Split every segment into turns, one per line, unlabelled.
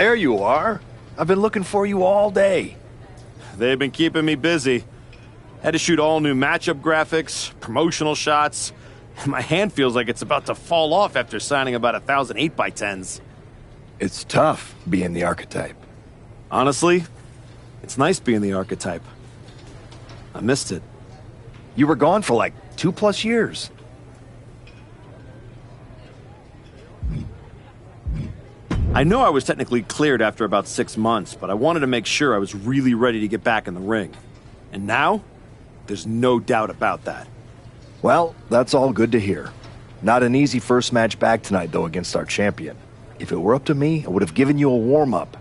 There you are. I've been looking for you all day.
They've been keeping me busy. Had to shoot all new matchup graphics, promotional shots. My hand feels like it's about to fall off after signing about 1,000 8x10s.
It's tough being the Archetype.
Honestly, it's nice being the Archetype. I missed it.
You were gone for like 2+ years.
I know I was technically cleared after about 6 months, but I wanted to make sure I was really ready to get back in the ring. And now, there's no doubt about that.
Well, that's all good to hear. Not an easy first match back tonight, though, against our champion. If it were up to me, I would have given you a warm-up.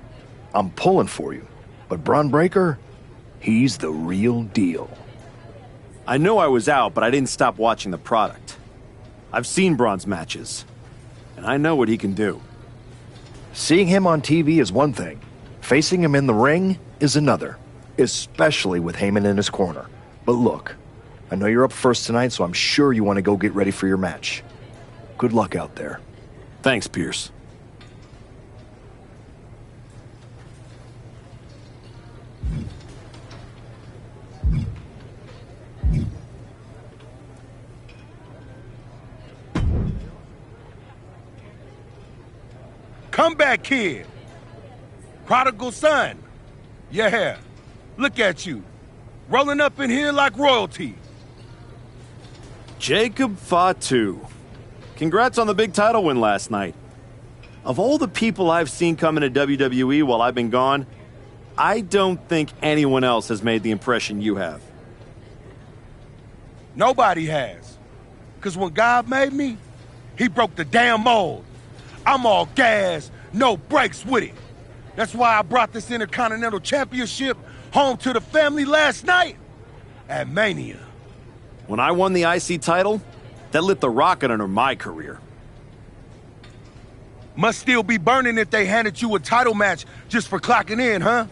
I'm pulling for you. But Braun Breaker, he's the real deal.
I know I was out, but I didn't stop watching the product. I've seen Braun's matches, and I know what he can do.
Seeing him on TV is one thing. Facing him in the ring is another, especially with Heyman in his corner. But look, I know you're up first tonight, so I'm sure you want to go get ready for your match. Good luck out there.
Thanks, Pierce.
Comeback kid. Prodigal son. Yeah, look at you. Rolling up in here like royalty.
Jacob Fatu. Congrats on the big title win last night. Of all the people I've seen come into WWE while I've been gone, I don't think anyone else has made the impression you have.
Nobody has. Because when God made me, he broke the damn mold. I'm all gas, no brakes with it. That's why I brought this Intercontinental Championship home to the family last night at Mania.
When I won the IC title, that lit the rocket under my career.
Must still be burning if they handed you a title match just for clocking in, huh?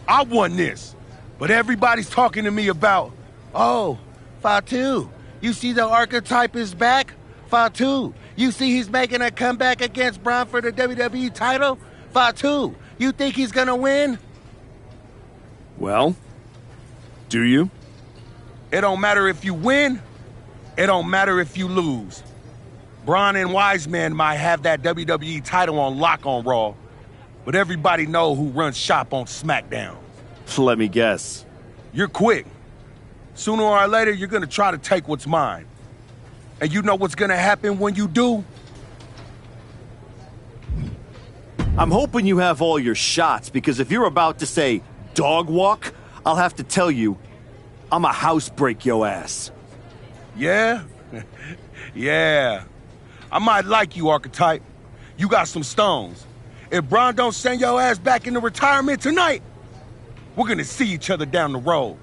I won this, but everybody's talking to me about, oh, Fatu, you see the Archetype is back? Fatu, you see he's making a comeback against Braun for the WWE title? Fatu, you think he's gonna win?
Well, do you?
It don't matter if you win, it don't matter if you lose. Braun and Wiseman might have that WWE title on lock on Raw, but everybody know who runs shop on SmackDown.
Let me guess.
You're quick. Sooner or later, you're gonna try to take what's mine. And you know what's gonna happen when you do?
I'm hoping you have all your shots, because if you're about to say dog walk, I'll have to tell you, I'm a house break your ass.
Yeah? Yeah. I might like you, Archetype. You got some stones. If Braun don't send your ass back into retirement tonight, we're gonna see each other down the road.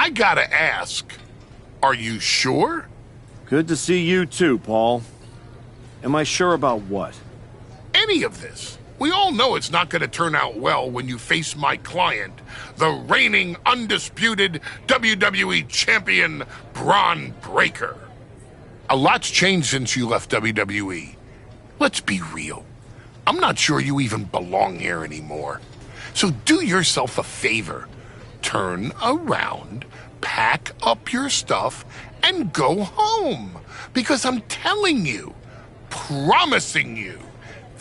I gotta ask, are you sure?
Good to see you too, Paul. Am I sure about what?
Any of this. We all know it's not gonna turn out well when you face my client, the reigning, undisputed WWE Champion, Braun Breaker. A lot's changed since you left WWE. Let's be real. I'm not sure you even belong here anymore. So do yourself a favor. Turn around, pack up your stuff, and go home. Because I'm telling you, promising you,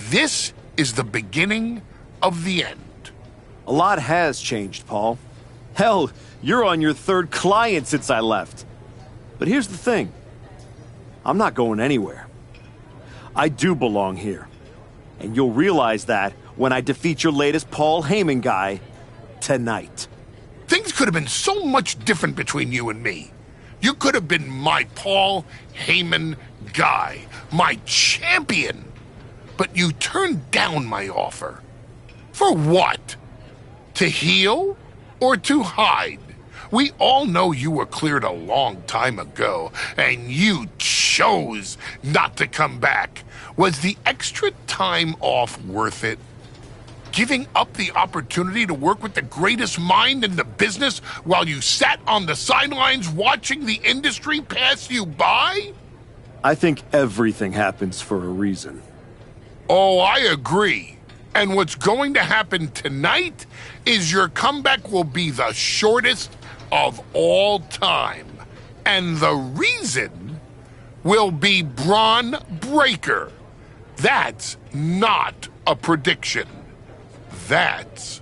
this is the beginning of the end.
A lot has changed, Paul. Hell, you're on your third client since I left. But here's the thing. I'm not going anywhere. I do belong here. And you'll realize that when I defeat your latest Paul Heyman guy tonight.
Things could have been so much different between you and me. You could have been my Paul Heyman guy, my champion. But you turned down my offer. For what? To heal or to hide? We all know you were cleared a long time ago, and you chose not to come back. Was the extra time off worth it? giving up the opportunity to work with the greatest mind in the business while you sat on the sidelines watching the industry pass you by?
I think everything happens for a reason.
Oh, I agree. And what's going to happen tonight is your comeback will be the shortest of all time. And the reason will be Braun Breaker. That's not a prediction. That's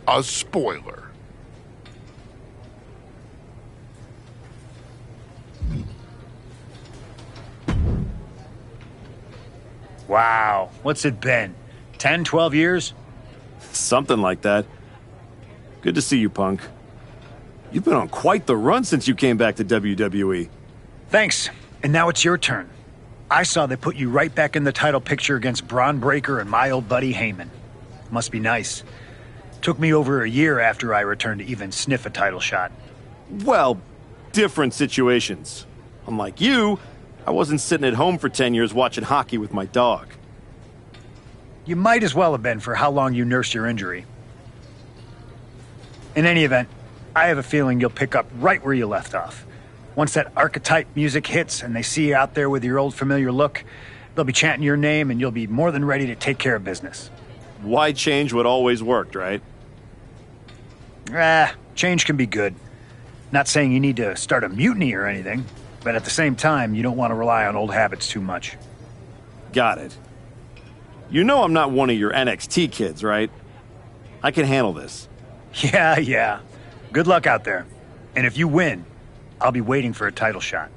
a spoiler.
Wow, what's it been? 10, 12 years?
Something like that. Good to see you, Punk. You've been on quite the run since you came back to WWE.
Thanks, and now it's your turn. I saw they put you right back in the title picture against Braun Breaker and my old buddy Heyman. Must be nice. Took me over a year after I returned to even sniff a title shot.
Well, different situations. Unlike you, I wasn't sitting at home for 10 years watching hockey with my dog.
You might as well have been for how long you nursed your injury. In any event, I have a feeling you'll pick up right where you left off. Once that Archetype music hits and they see you out there with your old familiar look, they'll be chanting your name and you'll be more than ready to take care of business.
Why change what always worked, right?
Change can be good. Not saying you need to start a mutiny or anything, but at the same time, you don't want to rely on old habits too much.
Got it. You know I'm not one of your NXT kids, right? I can handle this.
Yeah. Good luck out there. And if you win, I'll be waiting for a title shot.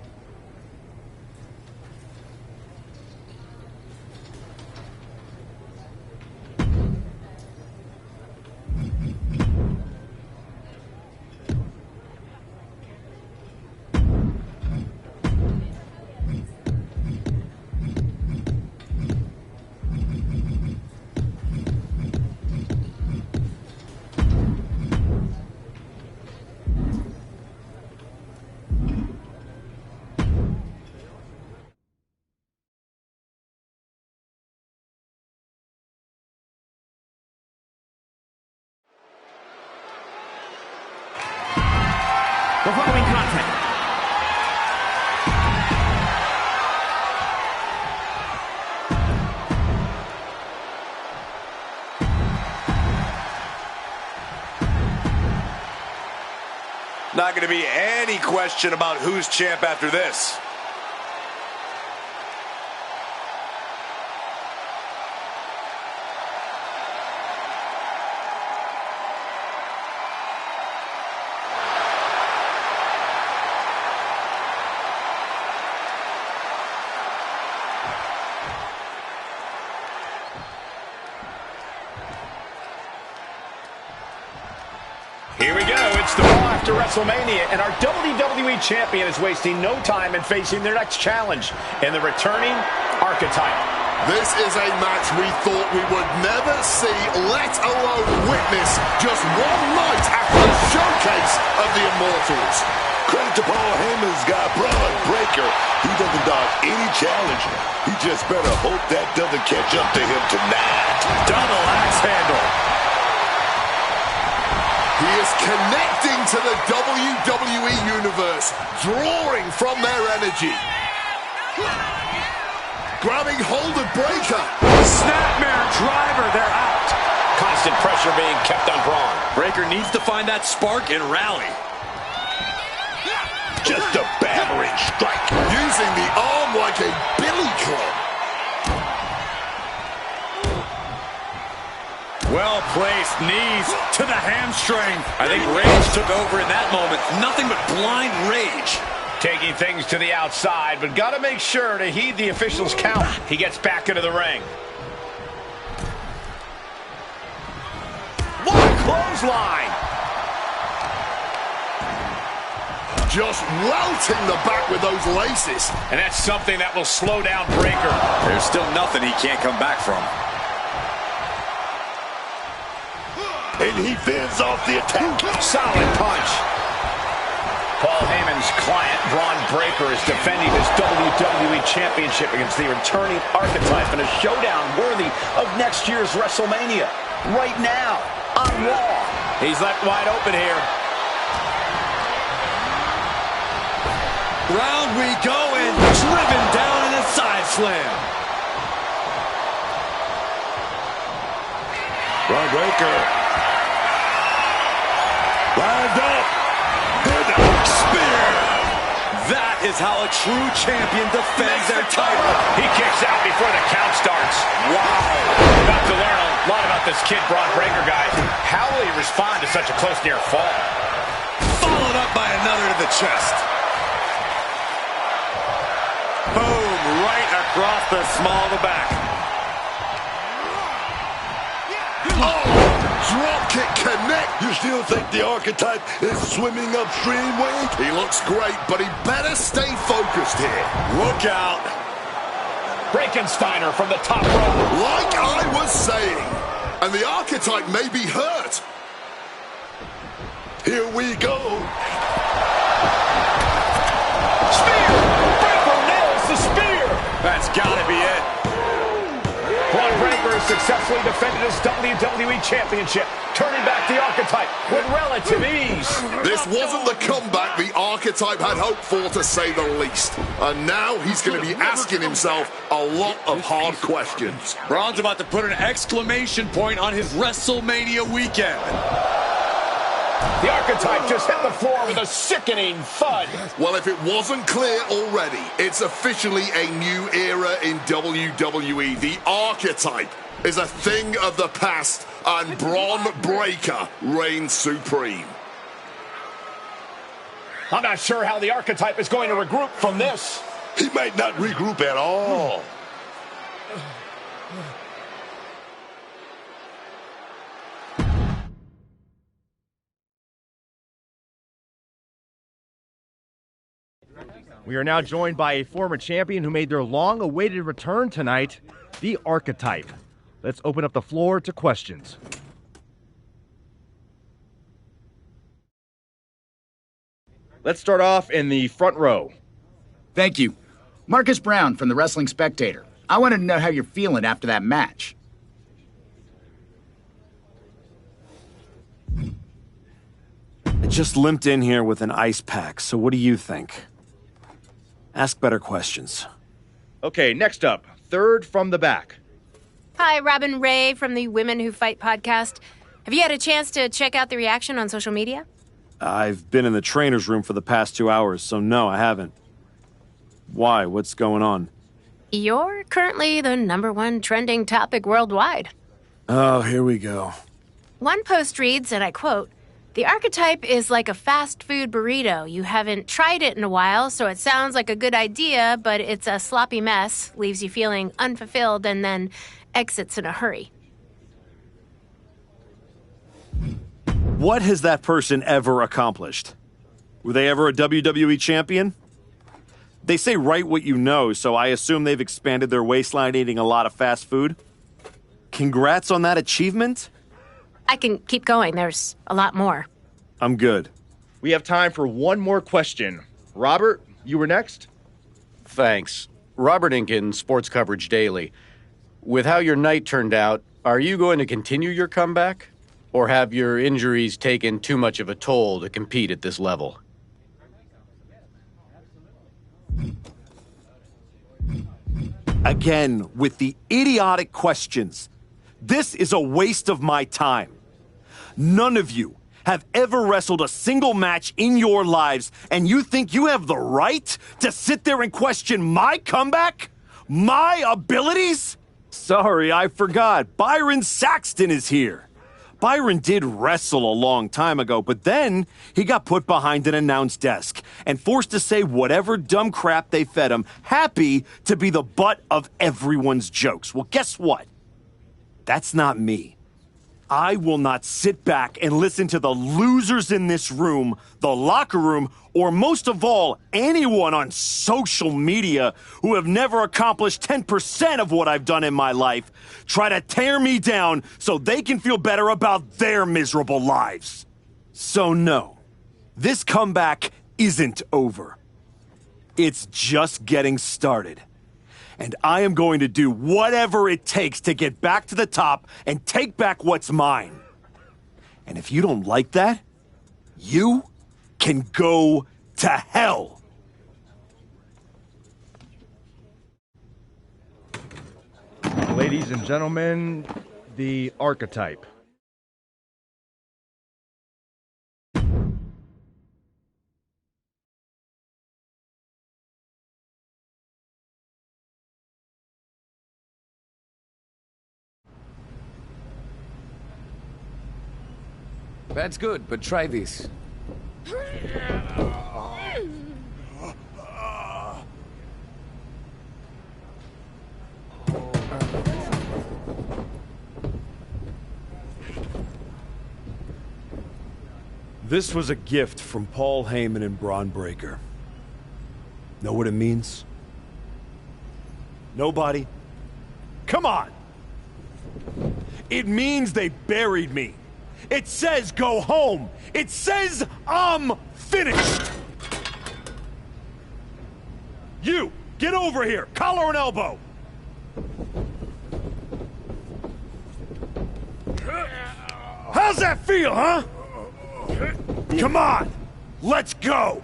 The following content
not going to be any question about who's champ after this.
Here we go. It's the Raw after WrestleMania, and our WWE Champion is wasting no time in facing their next challenge in the returning Archetype.
This is a match we thought we would never see, let alone witness, just one night after the showcase of the Immortals. Credit to Paul Heyman's guy, Braun Breaker. He doesn't dodge any challenge. He just better hope that doesn't catch up to him tonight.
Double axe handle.
He is connecting to the WWE Universe, drawing from their energy. Grabbing hold of Breaker.
Snapmare driver, they're out. Constant pressure being kept on Braun.
Breaker needs to find that spark and rally.
Just a battering strike. Using the arm like a billy club.
Well-placed knees to the hamstring. I think rage took over in that moment. Nothing but blind rage.
Taking things to the outside, but got to make sure to heed the official's count. He gets back into the ring. What a clothesline!
Just welting the back with those laces.
And that's something that will slow down Breaker.
There's still nothing he can't come back from.
And he fends off the attack.
Solid punch. Paul Heyman's client, Braun Breaker, is defending his WWE Championship against the returning Archetype in a showdown worthy of next year's WrestleMania. right now on Raw.
He's left wide open here.
Round we go, and driven down in a side slam.
Braun Breaker. Lined up.
Spear. That is how a true champion defends their title.
He kicks out before the count starts. Wow. About to learn a lot about this kid, Braun Breaker, guys. How will he respond to such a close near fall?
Followed up by another to the chest. Boom, right across the small of the back.
Oh, drop kick connect. You still think the Archetype is swimming upstream, Wade?
He looks great, but he better stay focused here.
Look out.
Frankensteiner from the top row.
Like I was saying, and the Archetype may be hurt.
Here we go.
Spear! Breaker nails the spear!
That's gotta be it.
Braun Breaker has successfully defended his WWE Championship, turning back the Archetype with relative ease.
This wasn't the comeback the Archetype had hoped for, to say the least. And now he's going to be asking himself a lot of hard questions.
Braun's about to put an exclamation point on his WrestleMania weekend.
The Archetype just hit the floor with a sickening thud.
Well, if it wasn't clear already, it's officially a new era in WWE. The Archetype is a thing of the past, and Braun Breaker reigns supreme.
I'm not sure how the Archetype is going to regroup from this.
He might not regroup at all.
We are now joined by a former champion who made their long-awaited return tonight, the Archetype. Let's open up the floor to questions. Let's start off in the front row.
Thank you. Marcus Brown from the Wrestling Spectator. I wanted to know how you're feeling after that match.
I just limped in here with an ice pack, so what do you think? Ask better questions.
Okay, next up, third from the back.
Hi, Robin Ray from the Women Who Fight podcast. Have you had a chance to check out the reaction on social media?
I've been in the trainer's room for the past 2 hours, so no, I haven't. Why? What's going on?
You're currently the #1 trending topic worldwide.
Oh, here we go.
One post reads, and I quote, "The Archetype is like a fast food burrito. You haven't tried it in a while, so it sounds like a good idea, but it's a sloppy mess, leaves you feeling unfulfilled, and then exits in a hurry."
What has that person ever accomplished? Were they ever a WWE champion? They say write what you know, so I assume they've expanded their waistline eating a lot of fast food. Congrats on that achievement.
I can keep going. There's a lot more.
I'm good.
We have time for one more question. Robert, you were next?
Thanks. Robert Inkin, Sports Coverage Daily. With how your night turned out, are you going to continue your comeback? Or have your injuries taken too much of a toll to compete at this level?
Again, with the idiotic questions. This is a waste of my time. None of you have ever wrestled a single match in your lives, and you think you have the right to sit there and question my comeback? My abilities? Sorry, I forgot. Byron Saxton is here. Byron did wrestle a long time ago, but then he got put behind an announce desk and forced to say whatever dumb crap they fed him, happy to be the butt of everyone's jokes. Well, guess what? That's not me. I will not sit back and listen to the losers in this room, the locker room, or most of all, anyone on social media who have never accomplished 10% of what I've done in my life try to tear me down so they can feel better about their miserable lives. So no, this comeback isn't over. It's just getting started. And I am going to do whatever it takes to get back to the top and take back what's mine. And if you don't like that, you can go to hell.
Ladies and gentlemen, the Archetype.
That's good, but try this.
This was a gift from Paul Heyman and Braun Breaker. Know what it means? Nobody? Come on! It means they buried me. It says go home. It says I'm finished. You, get over here. Collar and elbow. How's that feel, huh? Come on, let's go.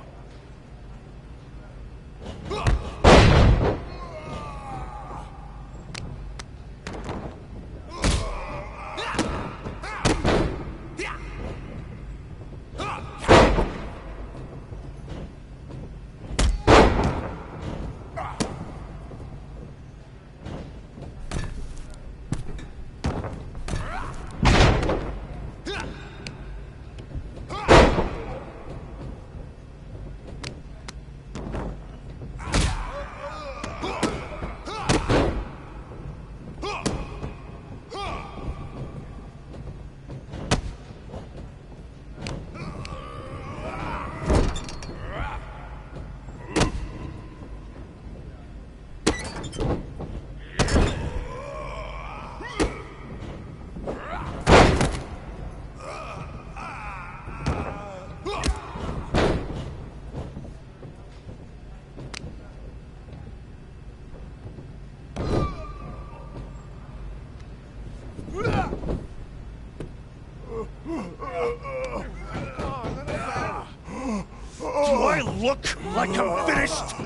Do I look like I'm finished?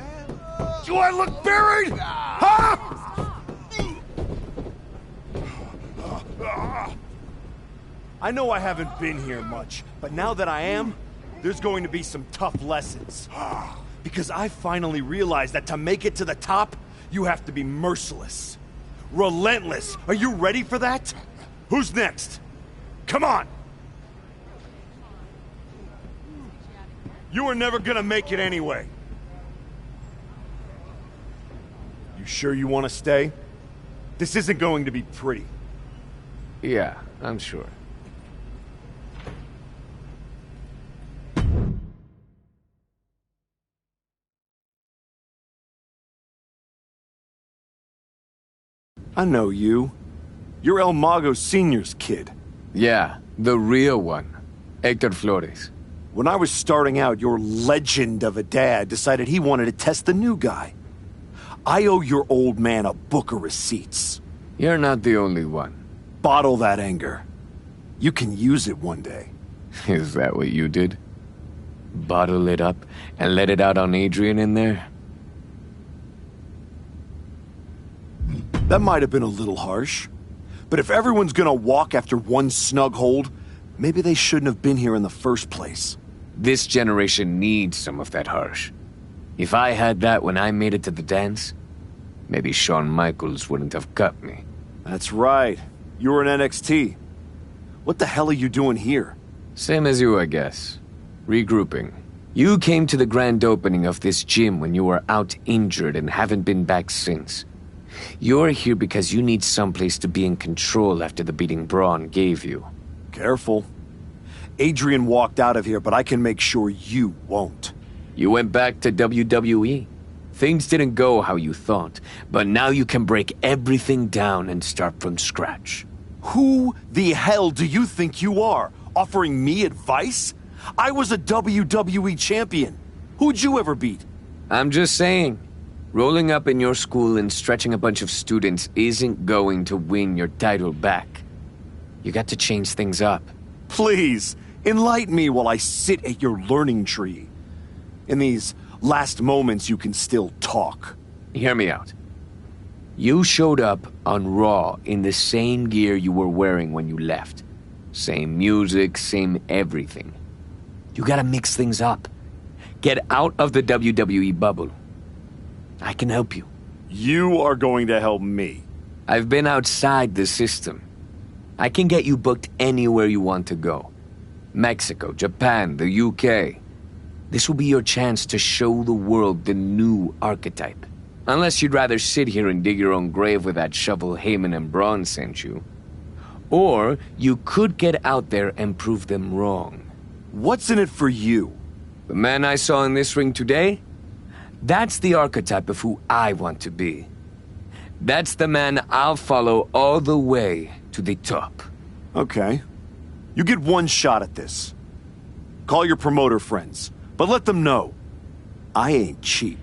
Do I look buried? Huh? I know I haven't been here much, but now that I am, there's going to be some tough lessons. Because I finally realized that to make it to the top, you have to be merciless. Relentless. Are you ready for that? Who's next? Come on! You were never gonna make it anyway. You sure you want to stay? This isn't going to be pretty.
Yeah, I'm sure.
I know you. You're El Mago Sr.'s kid.
Yeah, the real one. Hector Flores.
When I was starting out, your legend of a dad decided he wanted to test the new guy. I owe your old man a book of receipts.
You're not the only one.
Bottle that anger. You can use it one day.
Is that what you did? Bottle it up and let it out on Adrian in there?
That might have been a little harsh. But if everyone's gonna walk after one snug hold, maybe they shouldn't have been here in the first place.
This generation needs some of that harsh. If I had that when I made it to the dance, maybe Shawn Michaels wouldn't have cut me.
That's right. You were in NXT. What the hell are you doing here?
Same as you, I guess. Regrouping. You came to the grand opening of this gym when you were out injured and haven't been back since. You're here because you need someplace to be in control after the beating Braun gave you.
Careful. Adrian walked out of here, but I can make sure you won't.
You went back to WWE. Things didn't go how you thought, but now you can break everything down and start from scratch.
Who the hell do you think you are? Offering me advice? I was a WWE champion. Who'd you ever beat?
I'm just saying. Rolling up in your school and stretching a bunch of students isn't going to win your title back. You got to change things up.
Please, enlighten me while I sit at your learning tree. In these last moments, you can still talk.
Hear me out. You showed up on Raw in the same gear you were wearing when you left. Same music, same everything. You gotta mix things up. Get out of the WWE bubble. I can help you.
You are going to help me.
I've been outside the system. I can get you booked anywhere you want to go. Mexico, Japan, the UK. This will be your chance to show the world the new Archetype. Unless you'd rather sit here and dig your own grave with that shovel Heyman and Braun sent you. Or you could get out there and prove them wrong.
What's in it for you?
The man I saw in this ring today? That's the archetype of who I want to be. That's the man I'll follow all the way to the top.
Okay. You get one shot at this. Call your promoter friends, but let them know I ain't cheap.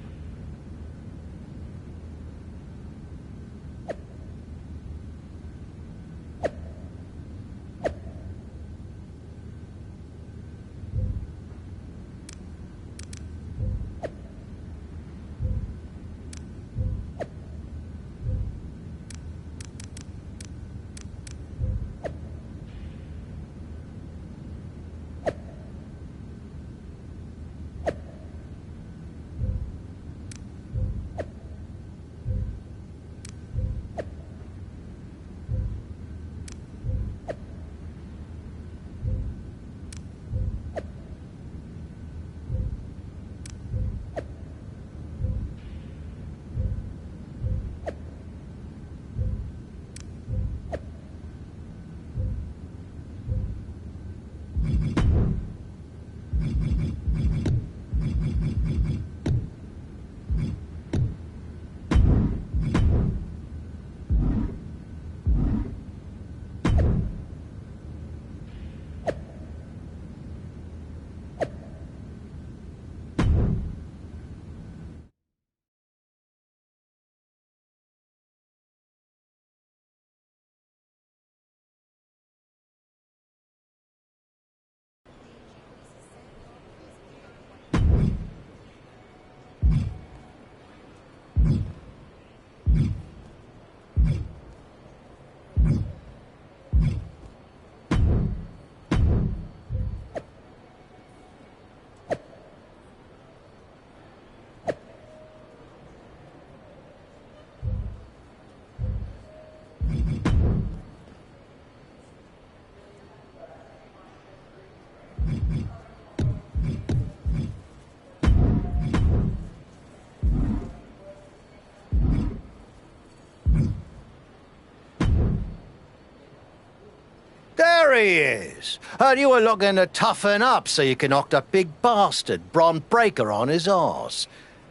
There he is. And you were looking to toughen up so you can knock that big bastard, Braun Breaker, on his arse.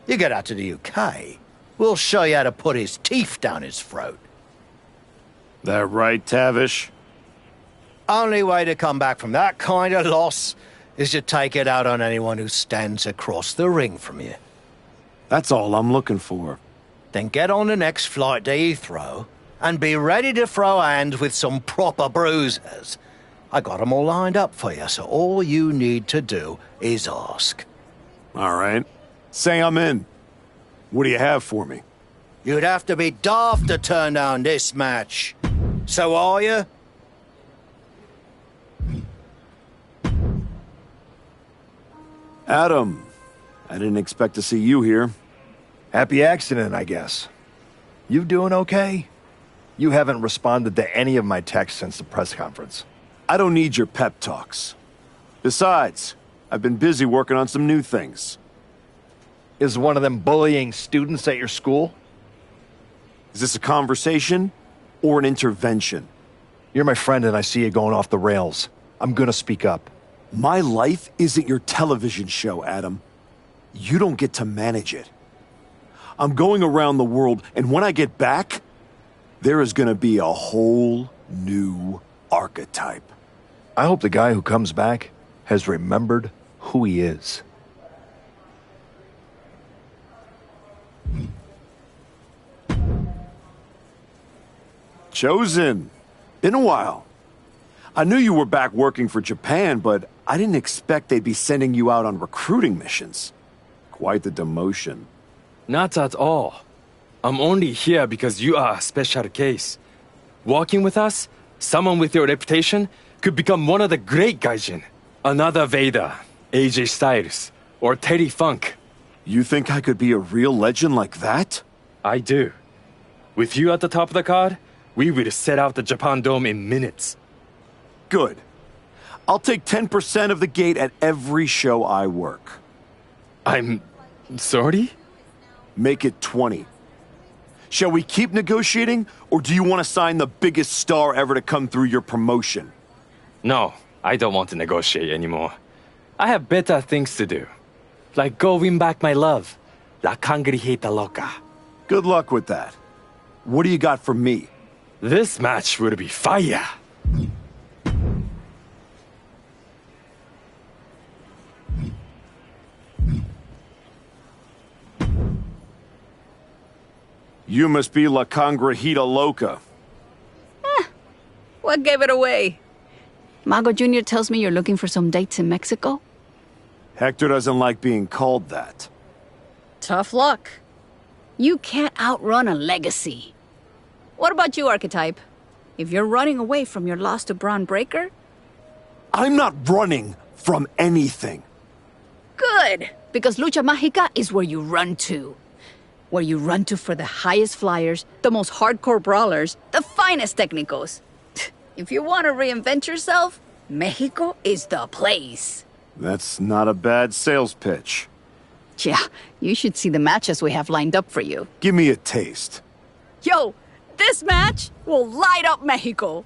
You get out to the UK, we'll show you how to put his teeth down his throat.
That right, Tavish?
Only way to come back from that kind of loss is to take it out on anyone who stands across the ring from you.
That's all I'm looking for.
Then get on the next flight to Heathrow and be ready to throw hands with some proper bruisers. I got 'em all lined up for you, so all you need to do is ask.
All right. Say I'm in. What do you have for me?
You'd have to be daft to turn down this match. So are you?
Adam, I didn't expect to see you here.
Happy accident, I guess. You doing okay? You haven't responded to any of my texts since the press conference.
I don't need your pep talks. Besides, I've been busy working on some new things.
Is one of them bullying students at your school?
Is this a conversation or an intervention?
You're my friend and I see you going off the rails. I'm gonna speak up.
My life isn't your television show, Adam. You don't get to manage it. I'm going around the world, and when I get back, there is gonna be a whole new archetype.
I hope the guy who comes back has remembered who he is.
Chosen. Been a while. I knew you were back working for Japan, but I didn't expect they'd be sending you out on recruiting missions. Quite the demotion.
Not at all. I'm only here because you are a special case. Working with us, someone with your reputation could become one of the great Gaijin. Another Vader, AJ Styles, or Terry Funk.
You think I could be a real legend like that?
I do. With you at the top of the card, we will set out the Japan Dome in minutes.
Good. I'll take 10% of the gate at every show I work.
I'm sorry?
Make it 20. Shall we keep negotiating, or do you want to sign the biggest star ever to come through your promotion?
No, I don't want to negotiate anymore. I have better things to do. Like go win back my love. La Cangrijita Loca.
Good luck with that. What do you got for me?
This match will be fire.
You must be La Cangrijita Loca.
What gave it away? Mago Jr. tells me you're looking for some dates in Mexico?
Hector doesn't like being called that.
Tough luck. You can't outrun a legacy. What about you, Archetype? If you're running away from your loss to Braun Breaker?
I'm not running from anything.
Good, because Lucha Mágica is where you run to. Where you run to for the highest flyers, the most hardcore brawlers, the finest technicos. If you want to reinvent yourself, Mexico is the place.
That's not a bad sales pitch.
Yeah, you should see the matches we have lined up for you.
Give me a taste.
Yo, this match will light up Mexico.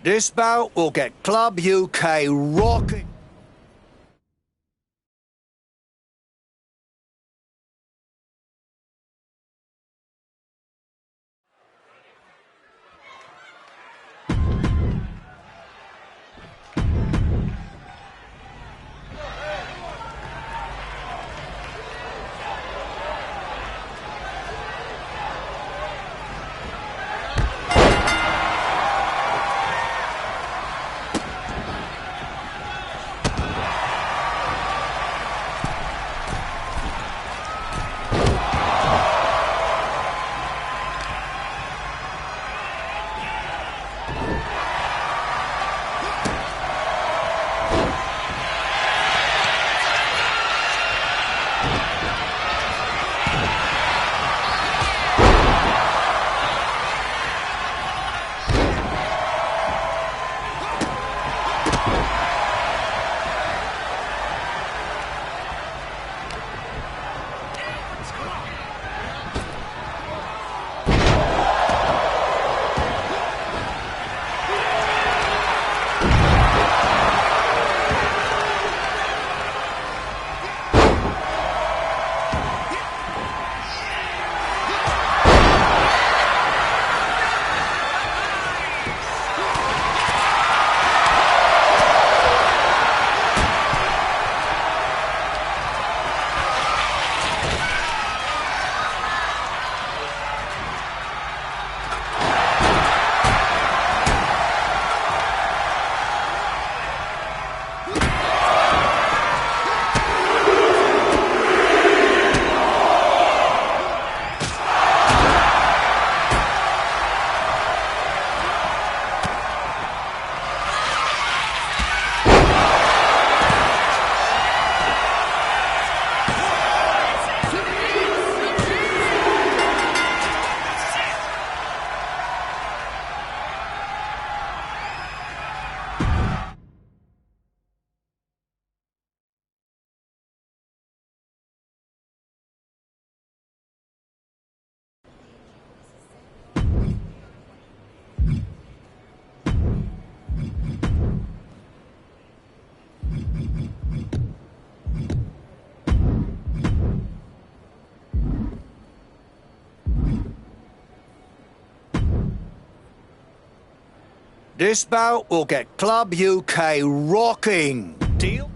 This bout will get Club UK rocking. This bout will get Club UK rocking. Deal?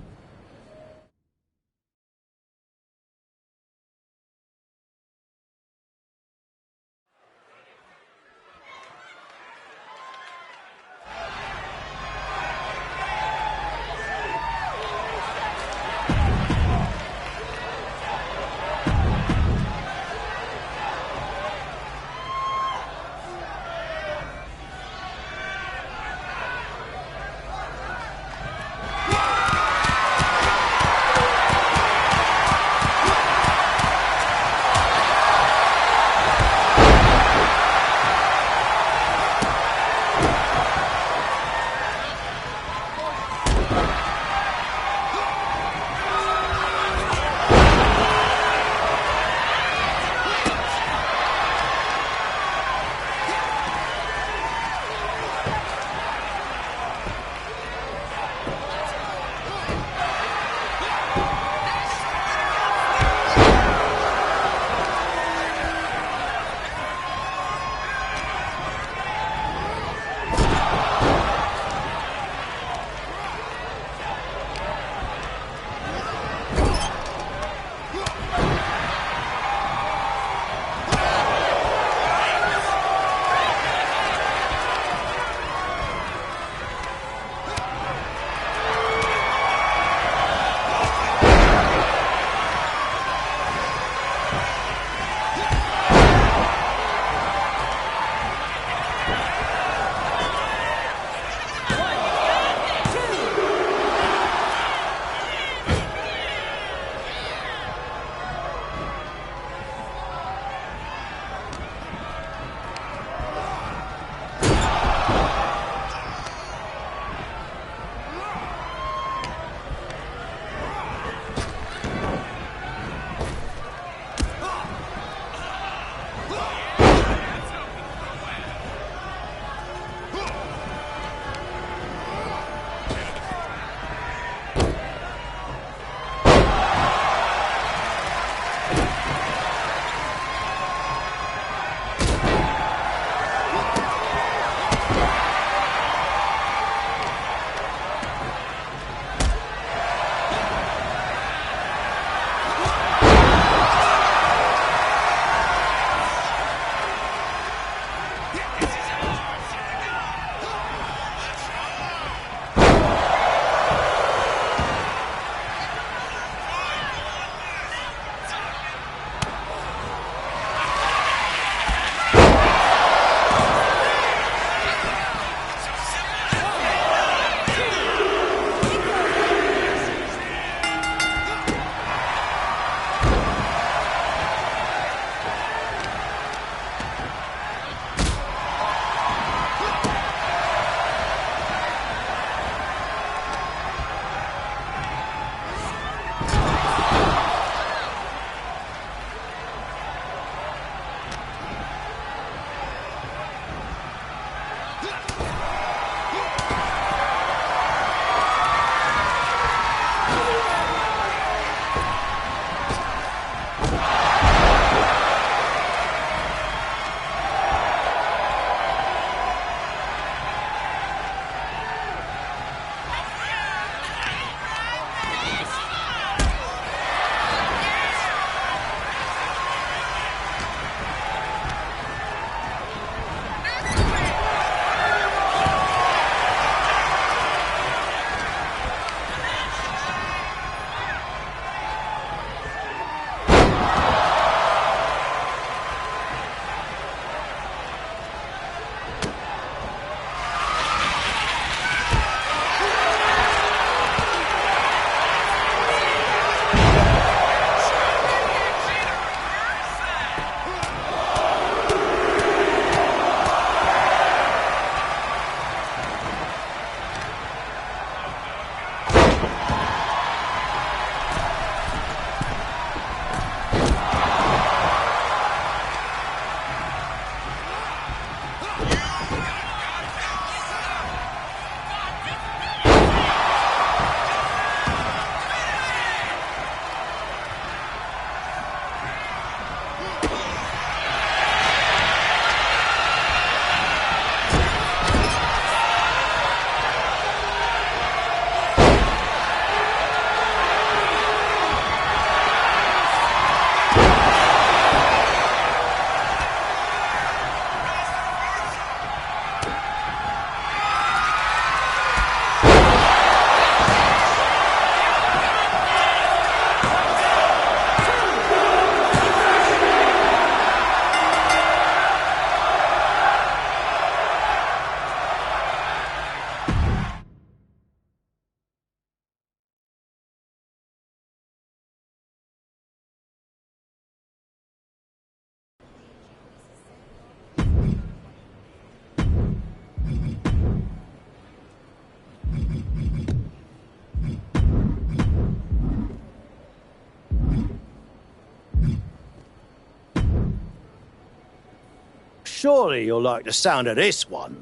Surely you'll like the sound of this one.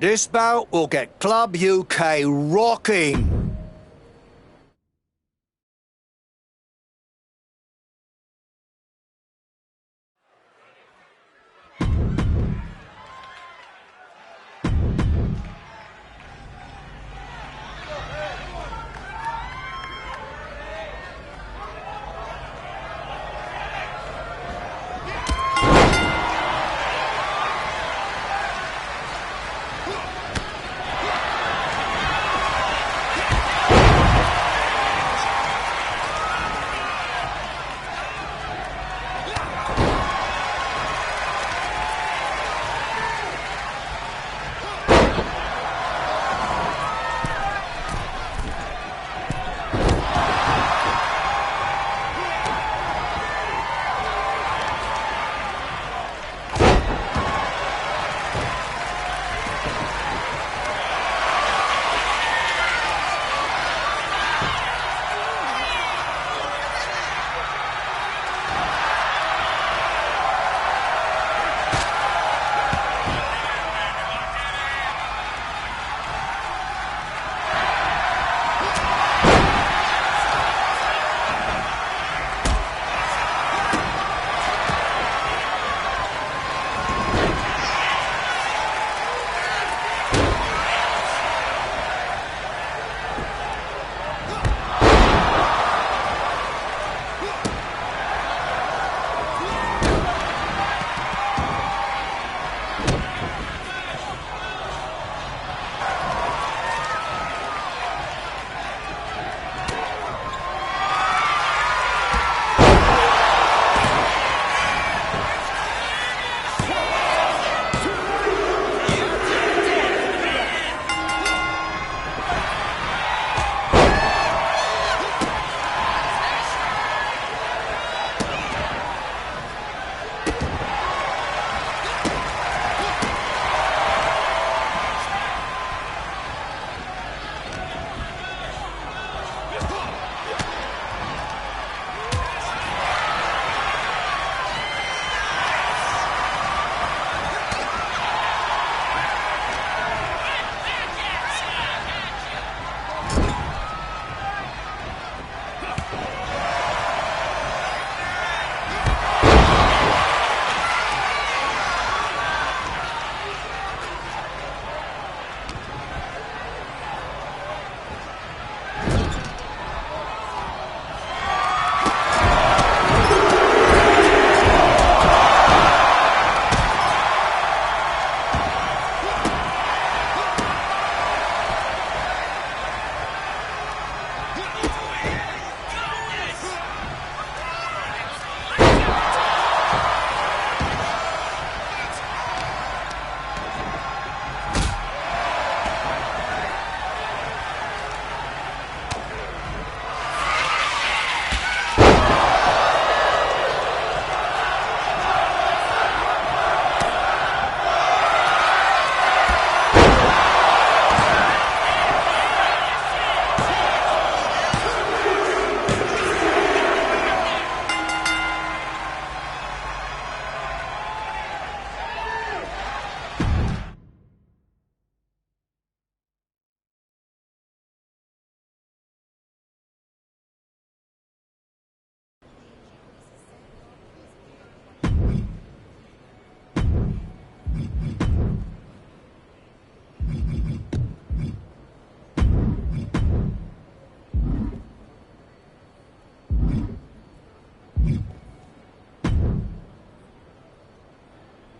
This bout will get Club UK rocking.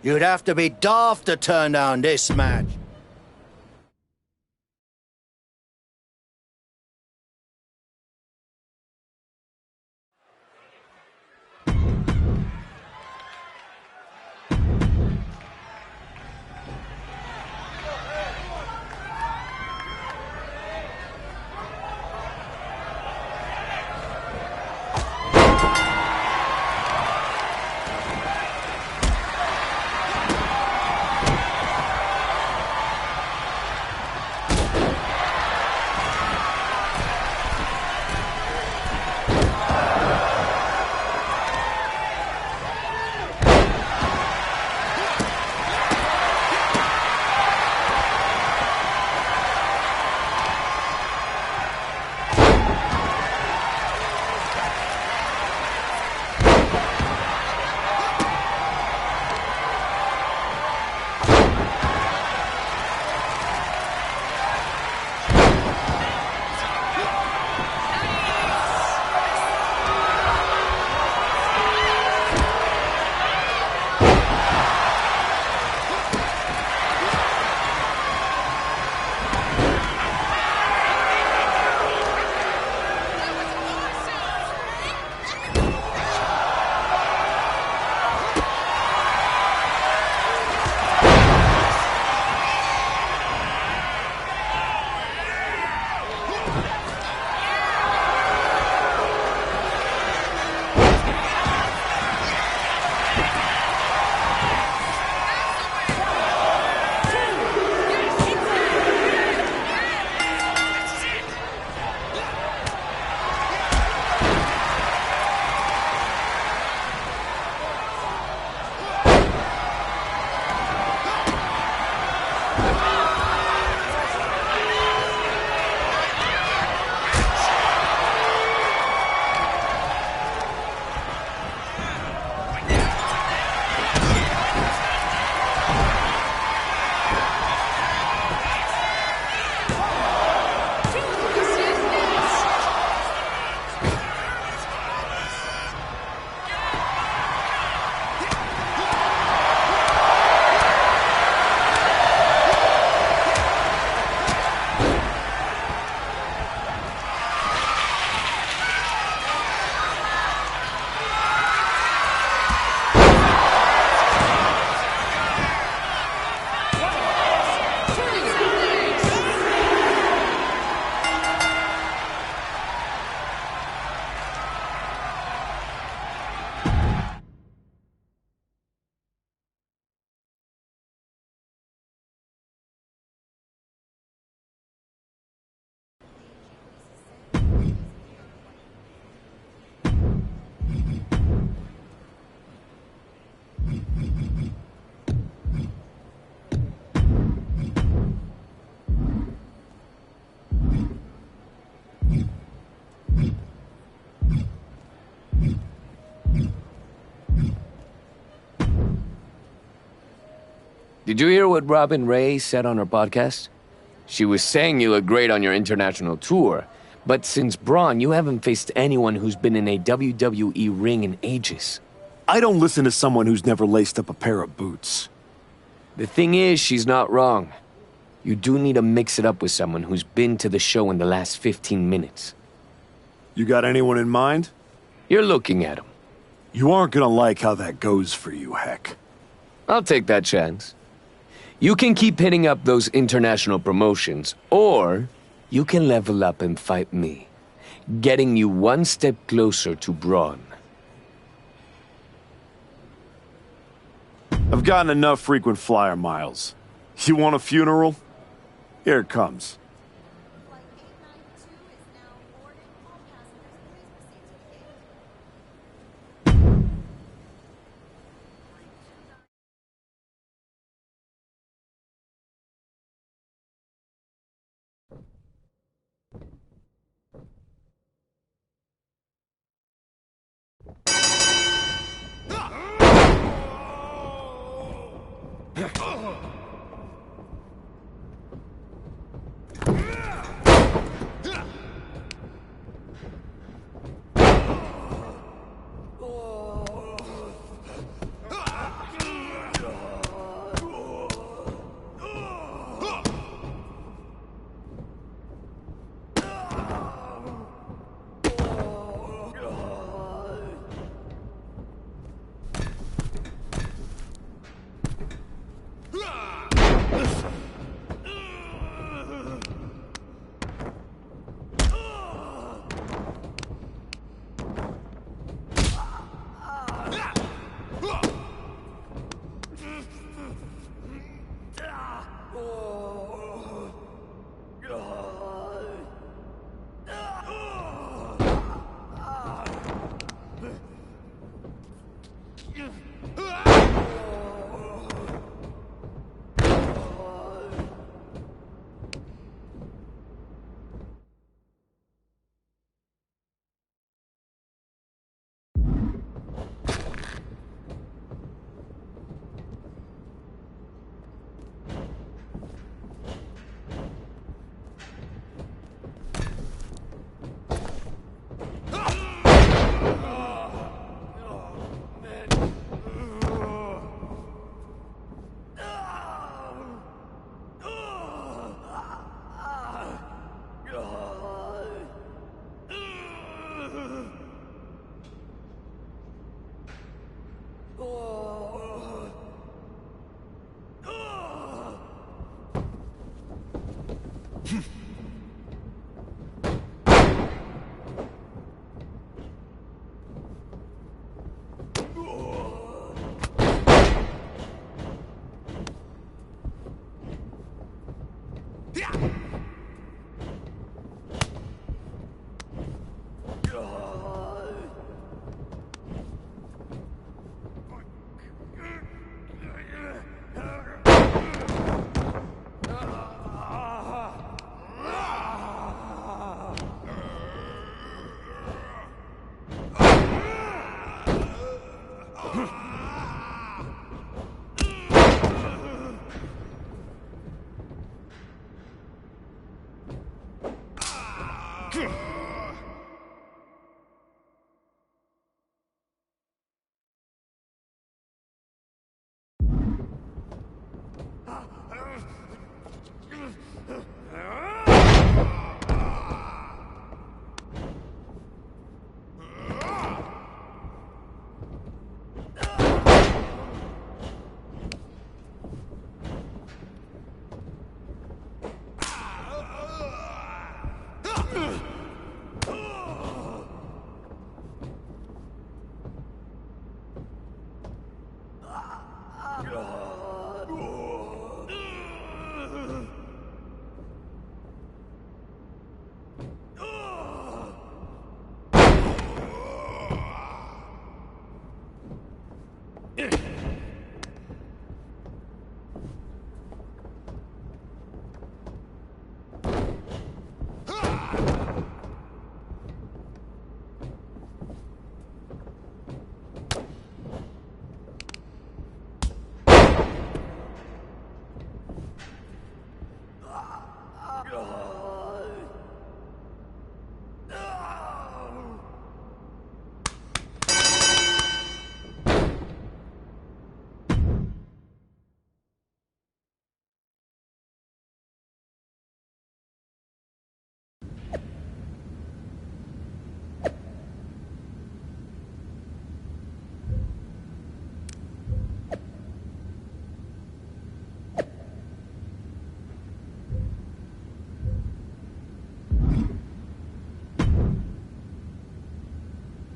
You'd have to be daft to turn down this match.
Did you hear what Robin Ray said on her podcast? She was saying you look great on your international tour, but since Braun, you haven't faced anyone who's been in a WWE ring in ages.
I don't listen to someone who's never laced up a pair of boots.
The thing is, she's not wrong. You do need to mix it up with someone who's been to the show in the last 15 minutes.
You got anyone in mind?
You're looking at him.
You aren't gonna like how that goes for you, Heck.
I'll take that chance. You can keep hitting up those international promotions, or you can level up and fight me, getting you one step closer to Braun.
I've gotten enough frequent flyer miles. You want a funeral? Here it comes.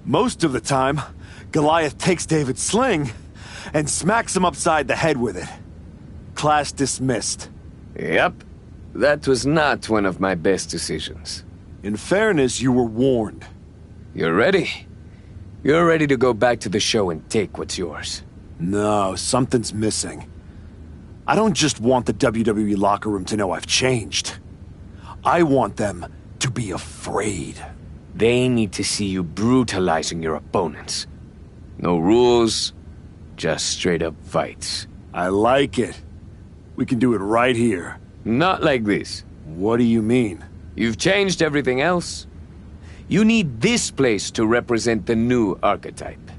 Most of the time, Goliath takes David's sling and smacks him upside the head with it. Class dismissed.
Yep. That was not one of my best decisions.
In fairness, you were warned.
You're ready? You're ready to go back to the show and take what's yours.
No, something's missing. I don't just want the WWE locker room to know I've changed. I want them to be afraid.
They need to see you brutalizing your opponents. No rules, just straight-up fights.
I like it. We can do it right here.
Not like this.
What do you mean?
You've changed everything else. You need this place to represent the new Archetype.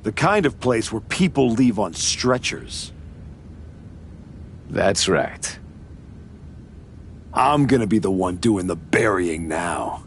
The kind of place where people leave on stretchers.
That's right.
I'm gonna be the one doing the burying now.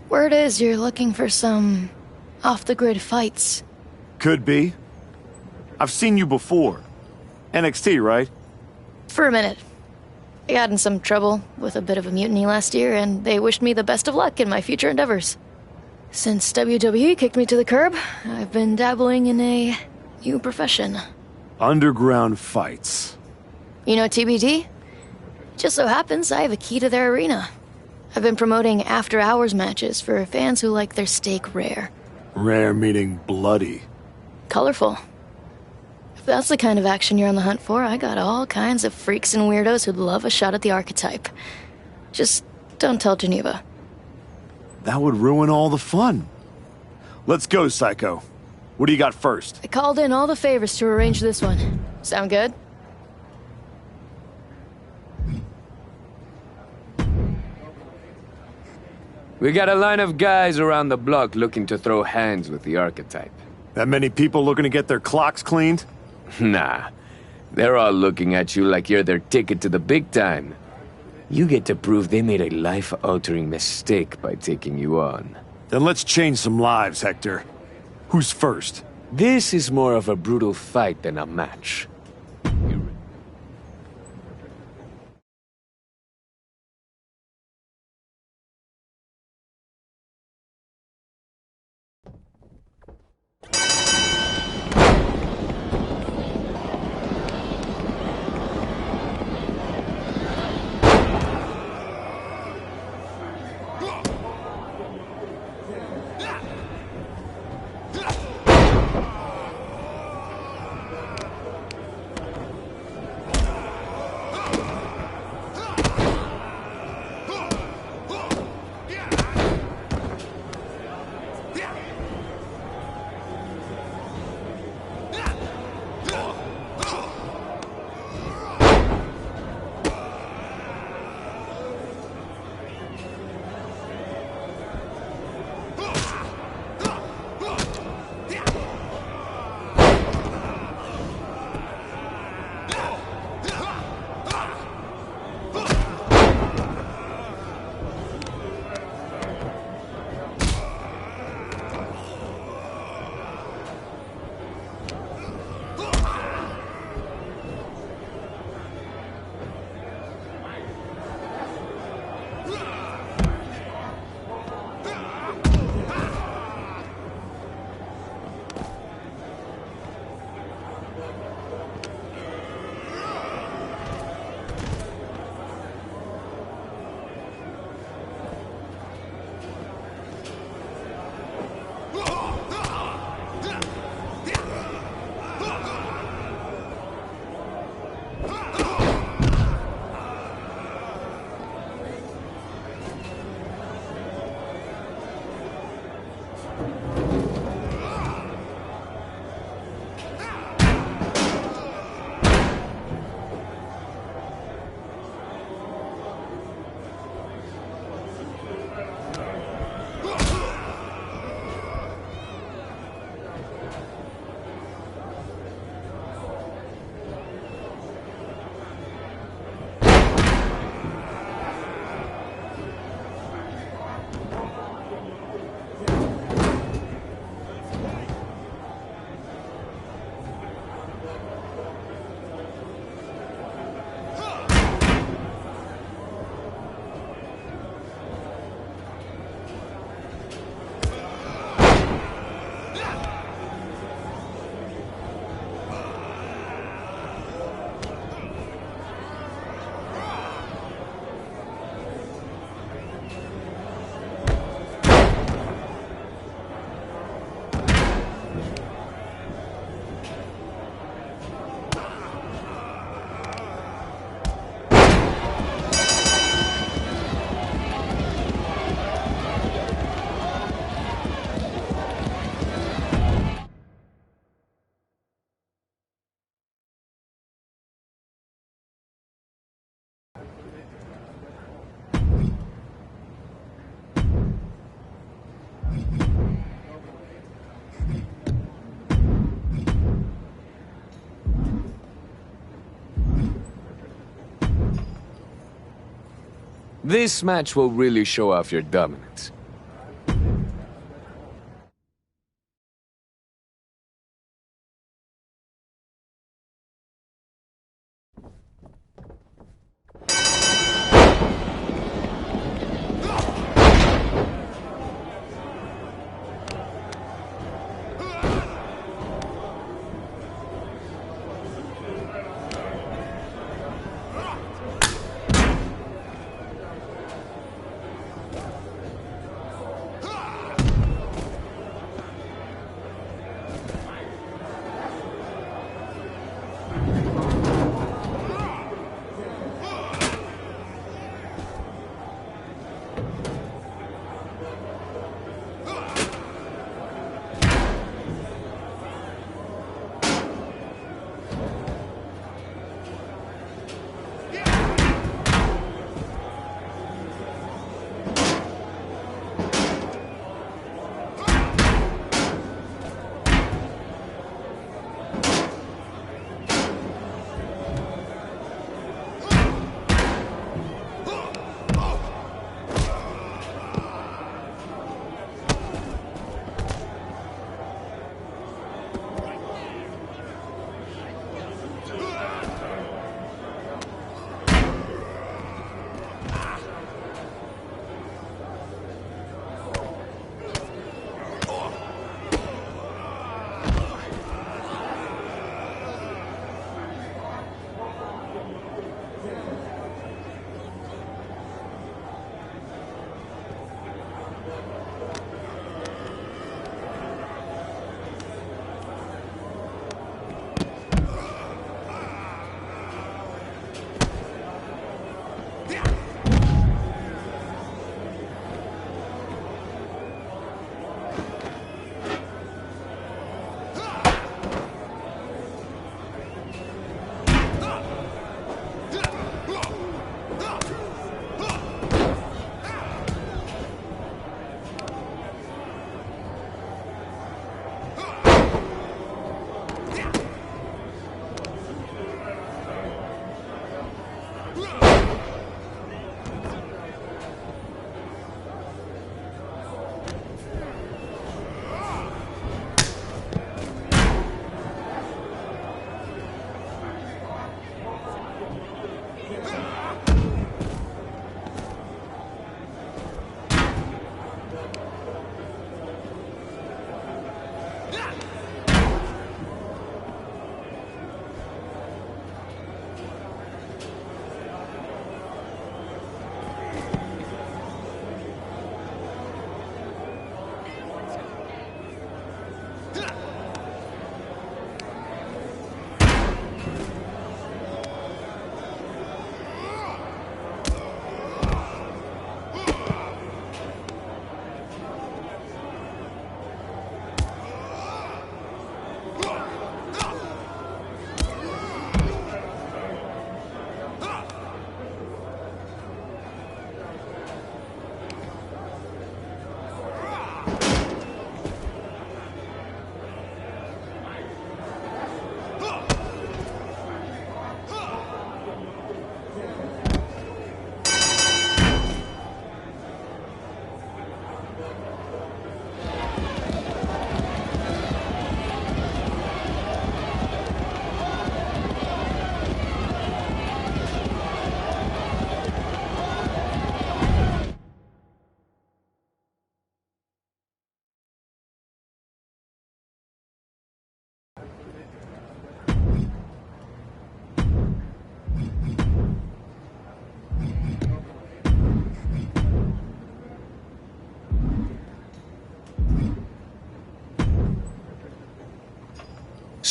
Word is you're looking for some off-the-grid fights.
Could be. I've seen you before. NXT, right?
For a minute. I got in some trouble with a bit of a mutiny last year, and they wished me the best of luck in my future endeavors. Since WWE kicked me to the curb, I've been dabbling in a new profession.
Underground fights.
You know TBD? Just so happens I have a key to their arena. I've been promoting after-hours matches for fans who like their steak rare.
Rare meaning bloody.
Colorful. If that's the kind of action you're on the hunt for, I got all kinds of freaks and weirdos who'd love a shot at the Archetype. Just don't tell Geneva.
That would ruin all the fun. Let's go, Psycho. What do you got first?
I called in all the favors to arrange this one. Sound good?
We got a line of guys around the block looking to throw hands with the Archetype.
That many people looking to get their clocks cleaned?
Nah. They're all looking at you like you're their ticket to the big time. You get to prove they made a life-altering mistake by taking you on.
Then let's change some lives, Hector. Who's first?
This is more of a brutal fight than a match. This match will really show off your dominance.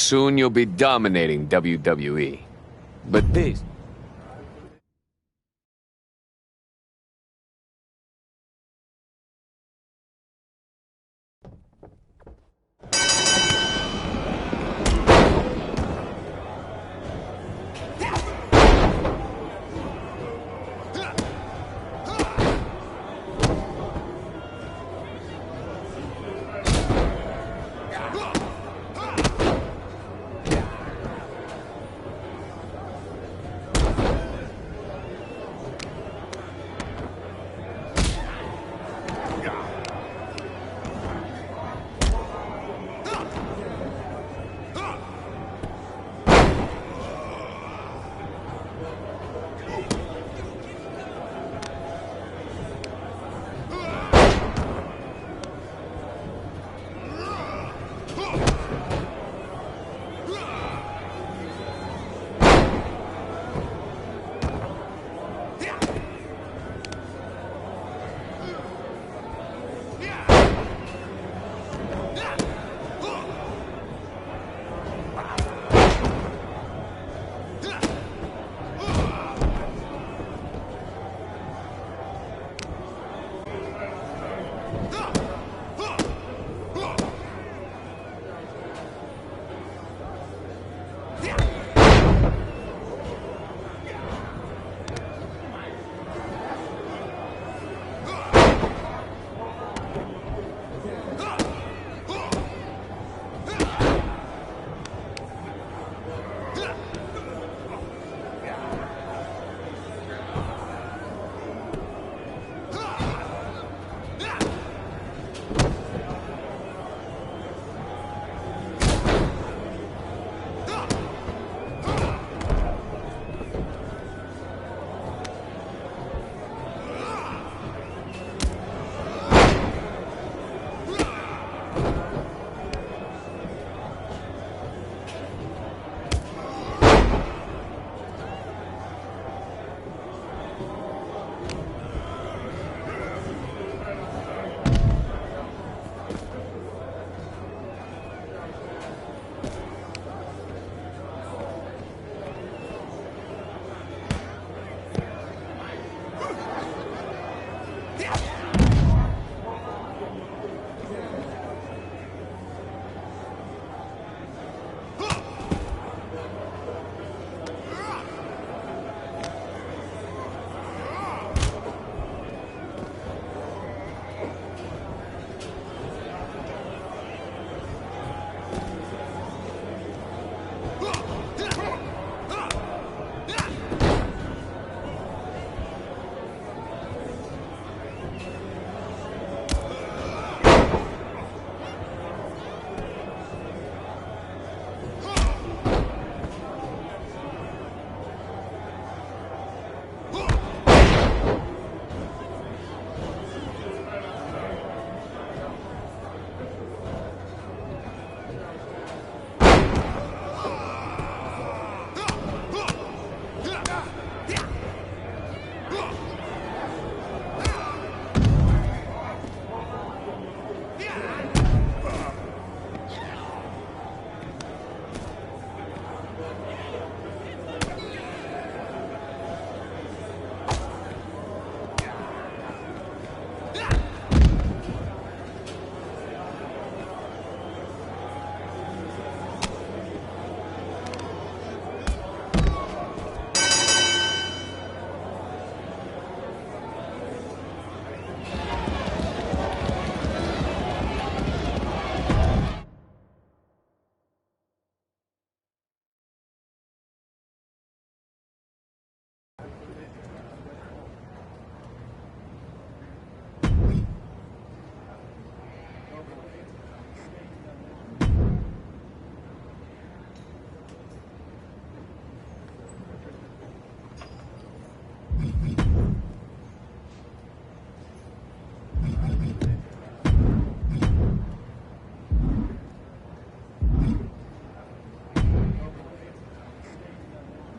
Soon you'll be dominating WWE. But this...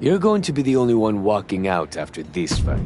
You're going to be the only one walking out after this fight.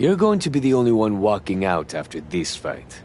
You're going to be the only one walking out after this fight.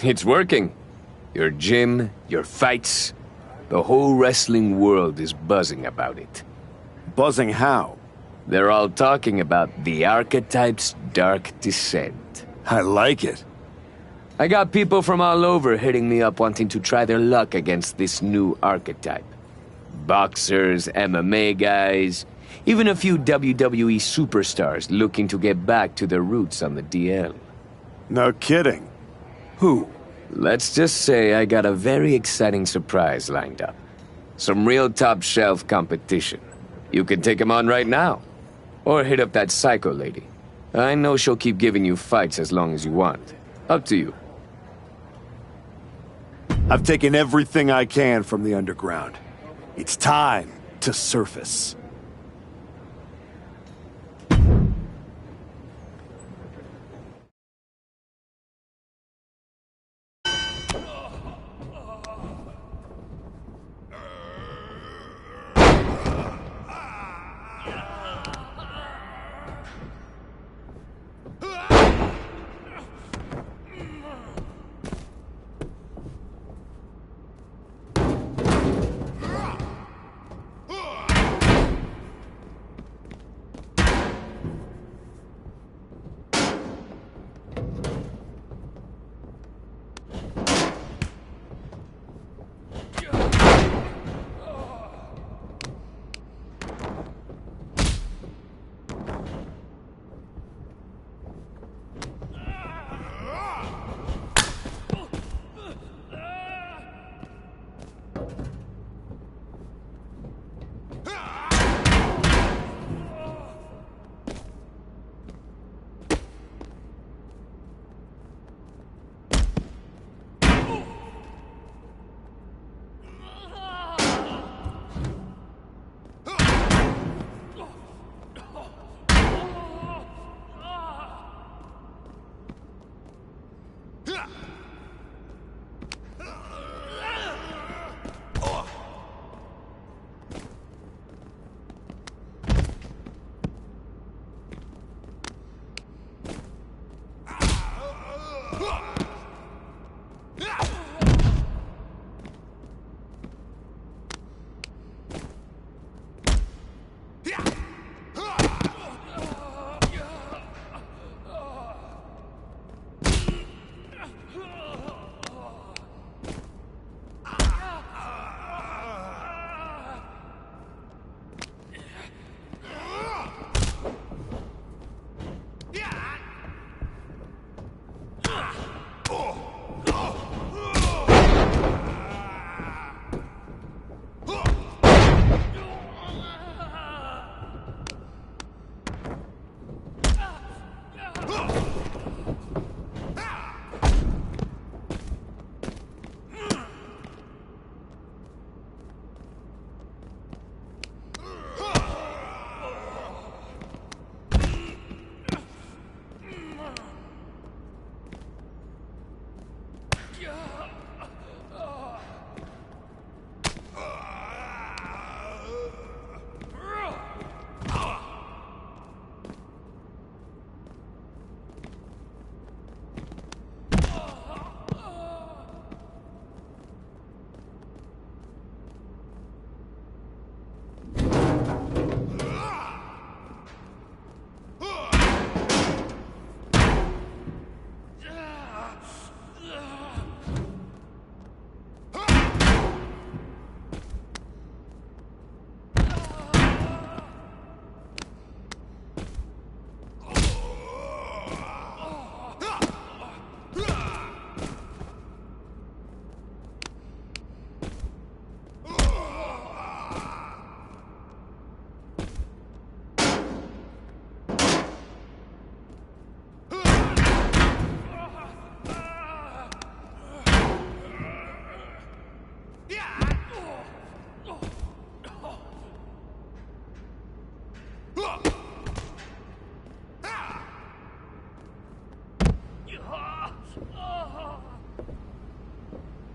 It's working. Your gym, your fights, the whole wrestling world is buzzing about it.
Buzzing how?
They're all talking about the Archetype's dark descent.
I like it.
I got people from all over hitting me up wanting to try their luck against this new Archetype. Boxers, MMA guys, even a few WWE superstars looking to get back to their roots on the DL.
No kidding. Who?
Let's just say I got a very exciting surprise lined up. Some real top-shelf competition. You can take them on right now. Or hit up that psycho lady. I know she'll keep giving you fights as long as you want. Up to you.
I've taken everything I can from the underground. It's time to surface.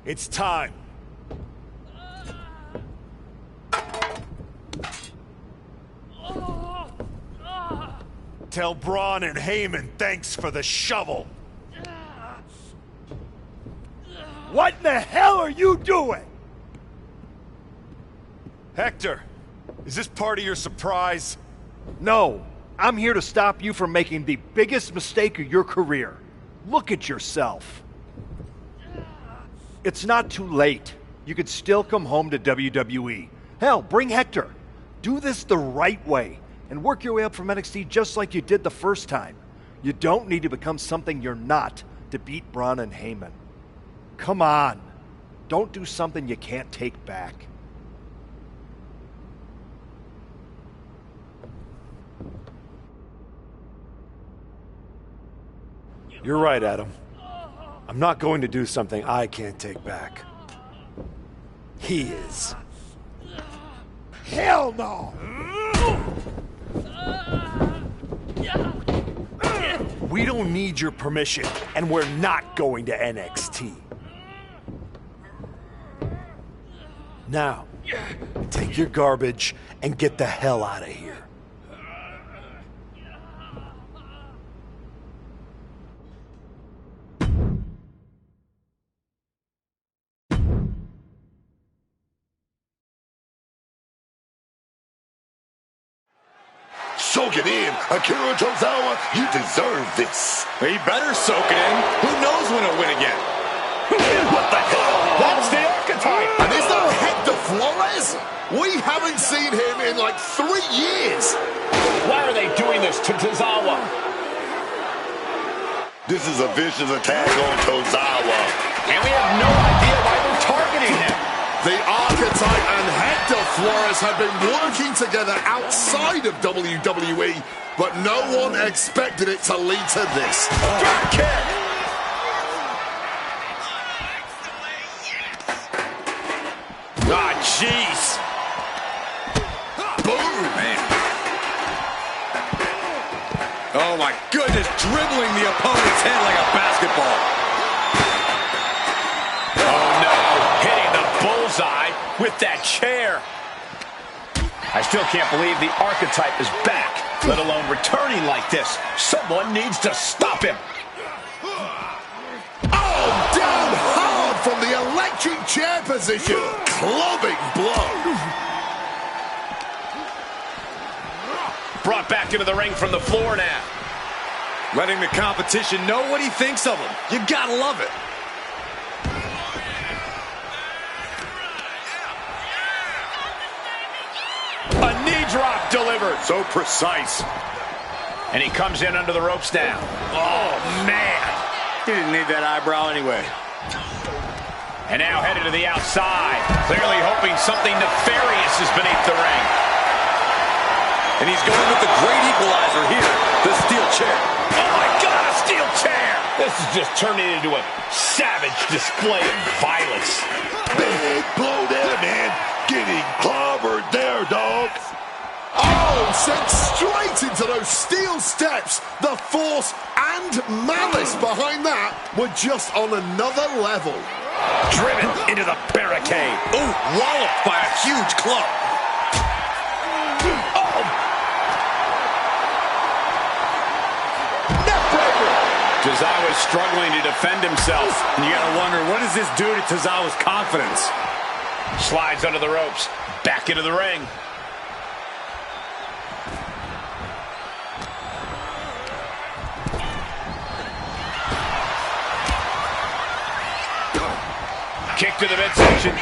It's time. Tell Braun and Heyman thanks for the shovel.
What in the hell are you doing?
Hector, is this part of your surprise?
No, I'm here to stop you from making the biggest mistake of your career. Look at yourself. It's not too late. You could still come home to WWE. Hell, bring Hector. Do this the right way and work your way up from NXT just like you did the first time. You don't need to become something you're not to beat Braun and Heyman. Come on. Don't do something you can't take back.
You're right, Adam. I'm not going to do something I can't take back. He is.
Hell no!
We don't need your permission, and we're not going to NXT. Now, take your garbage and get the hell out of here.
Soak it in, Akira Tozawa. You deserve this.
He better soak it in. Who knows when he'll win again?
What the hell?
That's the Archetype.
And is that Hector Flores? We haven't seen him in like 3 years.
Why are they doing this to Tozawa?
This is a vicious attack on Tozawa.
And we have no idea why they're targeting him.
The Archetype and Hector Flores have been working together outside of WWE, but no one expected it to lead to this.
Drop kick! Ah, jeez!
Boom!
Man. Oh, my goodness, dribbling the opponent's head like a basketball. Oh, no, hitting the bullseye with that chair. I still can't believe the Archetype is back, let alone returning like this. Someone needs to stop him.
Oh, down hard from the electric chair position. Clubbing blow.
Brought back into the ring from the floor now. Letting the competition know what he thinks of him. You gotta love it. A knee drop delivered.
So precise.
And he comes in under the ropes now. Oh, man. He didn't need that eyebrow anyway. And now headed to the outside. Clearly hoping something nefarious is beneath the ring. And he's going with the great equalizer here. The steel chair. Oh, my God, a steel chair. This is just turning into a savage display of violence.
Big blow there, man. Getting clobbered there, dog. Oh, sent straight into those steel steps. The force and malice behind that were just on another level.
Driven into the barricade. Ooh, walloped by a huge club. Oh. Neckbreaker. Tozawa's struggling to defend himself. And you gotta wonder, what does this do to Tozawa's confidence? Slides under the ropes. Back into the ring. Kick to the midsection.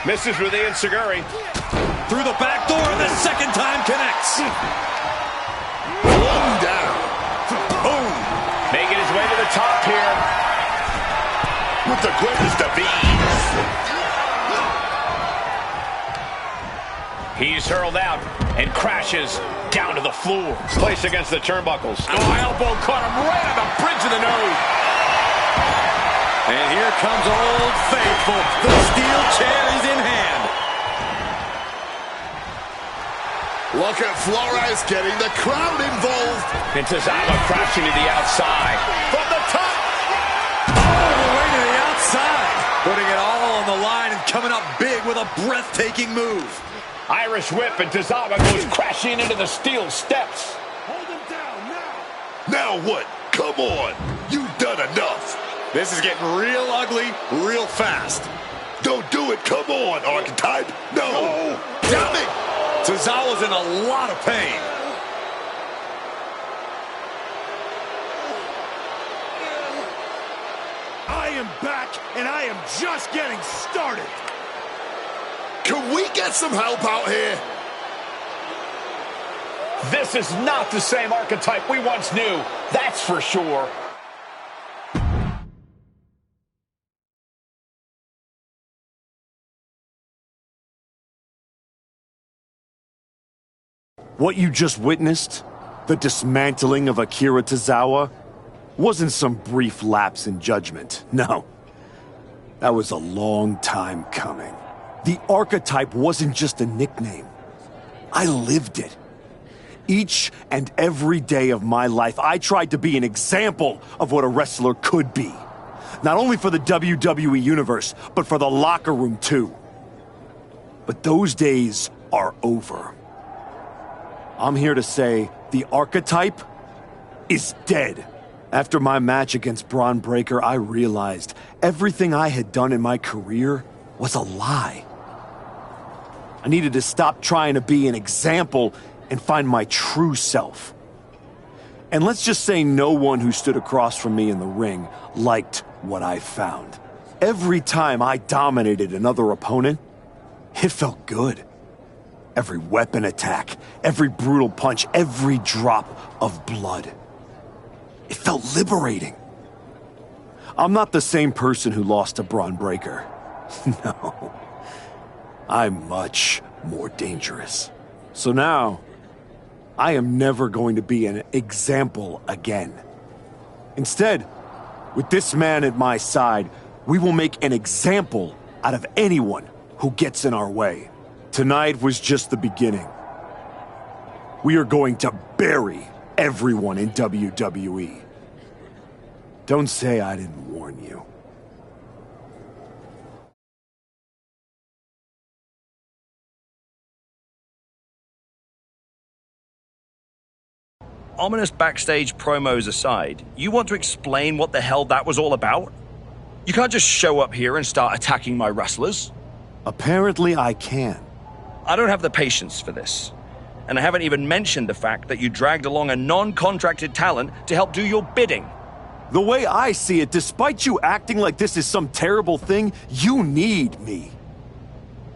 Misses with the enziguri. Through the back door, and the second time connects.
One down.
Boom. Making his way to the top here.
With the greatest of ease.
He's hurled out and crashes down to the floor. Placed against the turnbuckles. Oh, elbow caught him right on the bridge of the nose. And here comes Old Faithful. The steel chair is in hand.
Look at Flores getting the crowd involved.
And Tozawa crashing to the outside. From the top. All the way to the outside. Putting it all on the line and coming up big with a breathtaking move. Irish whip, and Tozawa goes crashing into the steel steps.
Hold him down now. Now what? Come on. You've done enough.
This is getting real ugly, real fast.
Don't do it. Come on, Archetype. No.
Damn it! Tozawa's in a lot of pain.
I am back, and I am just getting started.
Can we get some help out here?
This is not the same Archetype we once knew, that's for sure.
What you just witnessed, the dismantling of Akira Tozawa, wasn't some brief lapse in judgment. No. That was a long time coming. The Archetype wasn't just a nickname. I lived it. Each and every day of my life, I tried to be an example of what a wrestler could be. Not only for the WWE Universe, but for the locker room too. But those days are over. I'm here to say the Archetype is dead. After my match against Braun Breaker, I realized everything I had done in my career was a lie. I needed to stop trying to be an example and find my true self. And let's just say no one who stood across from me in the ring liked what I found. Every time I dominated another opponent, it felt good. Every weapon attack, every brutal punch, every drop of blood. It felt liberating. I'm not the same person who lost to Braun Breaker. No. I'm much more dangerous. So now, I am never going to be an example again. Instead, with this man at my side, we will make an example out of anyone who gets in our way. Tonight was just the beginning. We are going to bury everyone in WWE. Don't say I didn't warn you.
Ominous backstage promos aside, you want to explain what the hell that was all about? You can't just show up here and start attacking my wrestlers.
Apparently I can.
I don't have the patience for this. And I haven't even mentioned the fact that you dragged along a non-contracted talent to help do your bidding.
The way I see it, despite you acting like this is some terrible thing, you need me.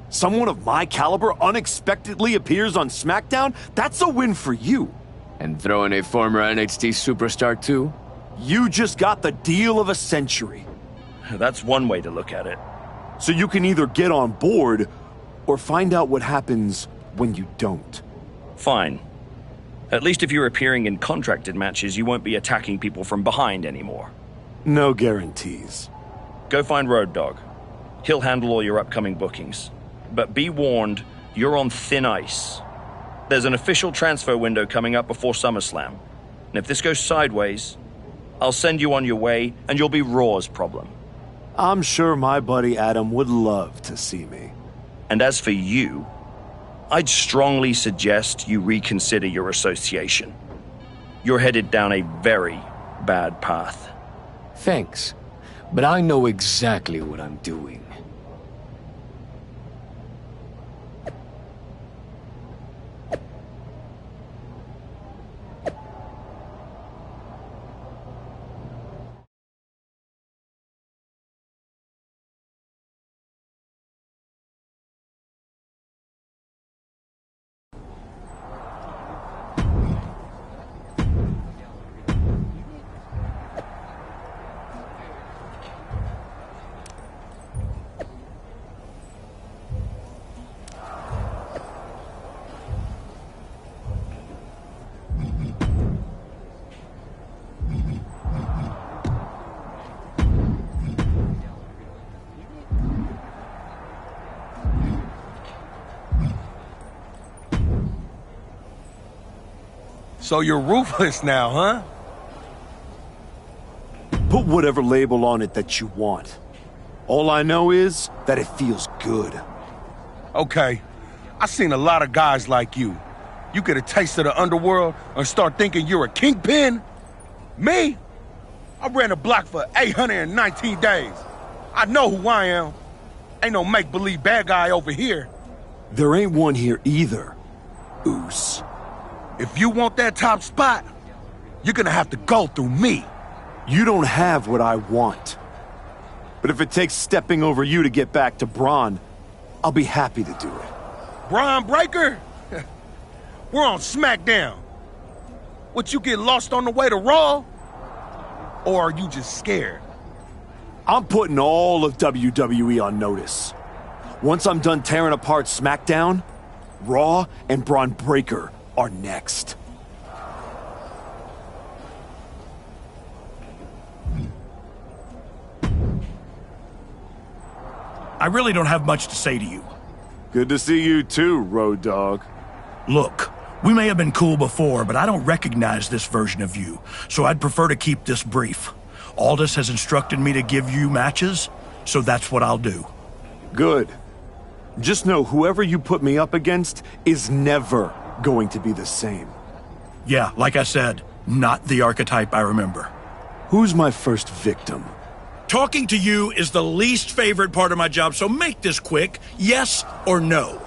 Someone of my caliber unexpectedly appears on SmackDown? That's a win for you.
And throw in a former NXT superstar too?
You just got the deal of a century.
That's one way to look at it.
So you can either get on board or find out what happens when you don't.
Fine. At least if you're appearing in contracted matches, you won't be attacking people from behind anymore.
No guarantees.
Go find Road Dogg. He'll handle all your upcoming bookings. But be warned, you're on thin ice. There's an official transfer window coming up before SummerSlam. And if this goes sideways, I'll send you on your way and you'll be Raw's problem.
I'm sure my buddy Adam would love to see me.
And as for you, I'd strongly suggest you reconsider your association. You're headed down a very bad path.
Thanks, but I know exactly what I'm doing.
So you're ruthless now, huh?
Put whatever label on it that you want. All I know is that it feels good.
Okay. I've seen a lot of guys like you. You get a taste of the underworld and start thinking you're a kingpin? Me? I ran a block for 819 days. I know who I am. Ain't no make-believe bad guy over here.
There ain't one here either, Oos.
If you want that top spot, you're gonna have to go through me.
You don't have what I want. But if it takes stepping over you to get back to Braun, I'll be happy to do it.
Braun Breaker? We're on SmackDown. Would you get lost on the way to Raw? Or are you just scared?
I'm putting all of WWE on notice. Once I'm done tearing apart SmackDown, Raw and Braun Breaker are next.
I really don't have much to say to you.
Good to see you too, Road Dogg.
Look, we may have been cool before, but I don't recognize this version of you, so I'd prefer to keep this brief. Aldous has instructed me to give you matches, so that's what I'll do.
Good. Just know whoever you put me up against is never going to be the same.
Yeah, like I said, not the archetype I remember.
Who's my first victim?
Talking to you is the least favorite part of my job, so make this quick. Yes or no?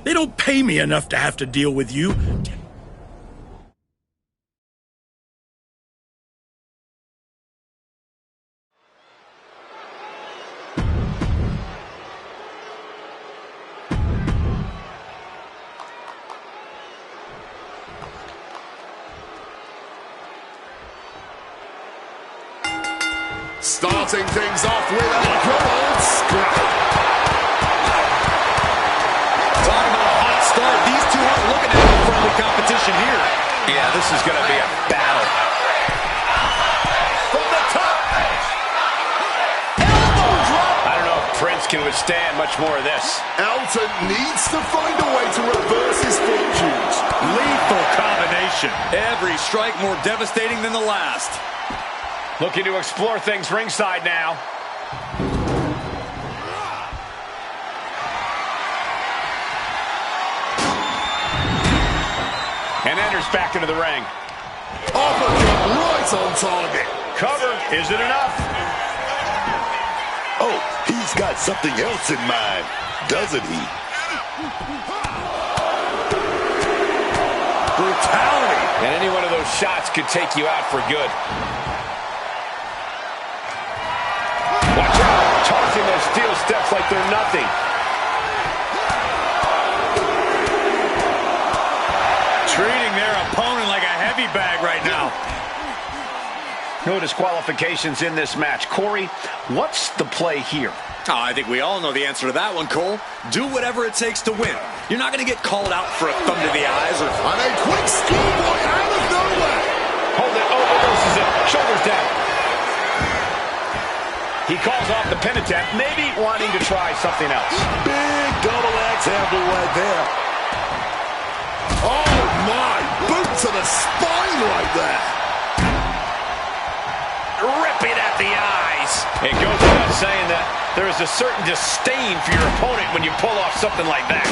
They don't pay me enough to have to deal with you.
Starting things off with a good old scrap.
Talking about a hot start. These two aren't looking at a friendly competition here.
Yeah, this is going to be a battle.
From the top.
Elbow drop. I don't know if Prince can withstand much more of this.
Elton needs to find a way to reverse his fortunes.
Lethal combination. Every strike more devastating than the last.
Looking to explore things ringside now. And enters back into the ring.
Uppercut right on target.
Cover. Is it enough?
Oh, he's got something else in mind, doesn't he?
Brutality. And any one of those shots could take you out for good. Watch out. Tossing those steel steps like they're nothing.
Treating their opponent like a heavy bag right now.
No disqualifications in this match. Corey, what's the play here?
Oh, I think we all know the answer to that one, Cole. Do whatever it takes to win. You're not going to get called out for a thumb to the eyes or...
And a quick schoolboy out of nowhere.
Hold it. Overdoses it. Shoulders down. He calls off the pin attempt, maybe wanting to try something else.
Big double axe handle right there. Oh, my. Boot to the spine right there.
Ripping at the eyes. It goes without saying that there is a certain disdain for your opponent when you pull off something like that.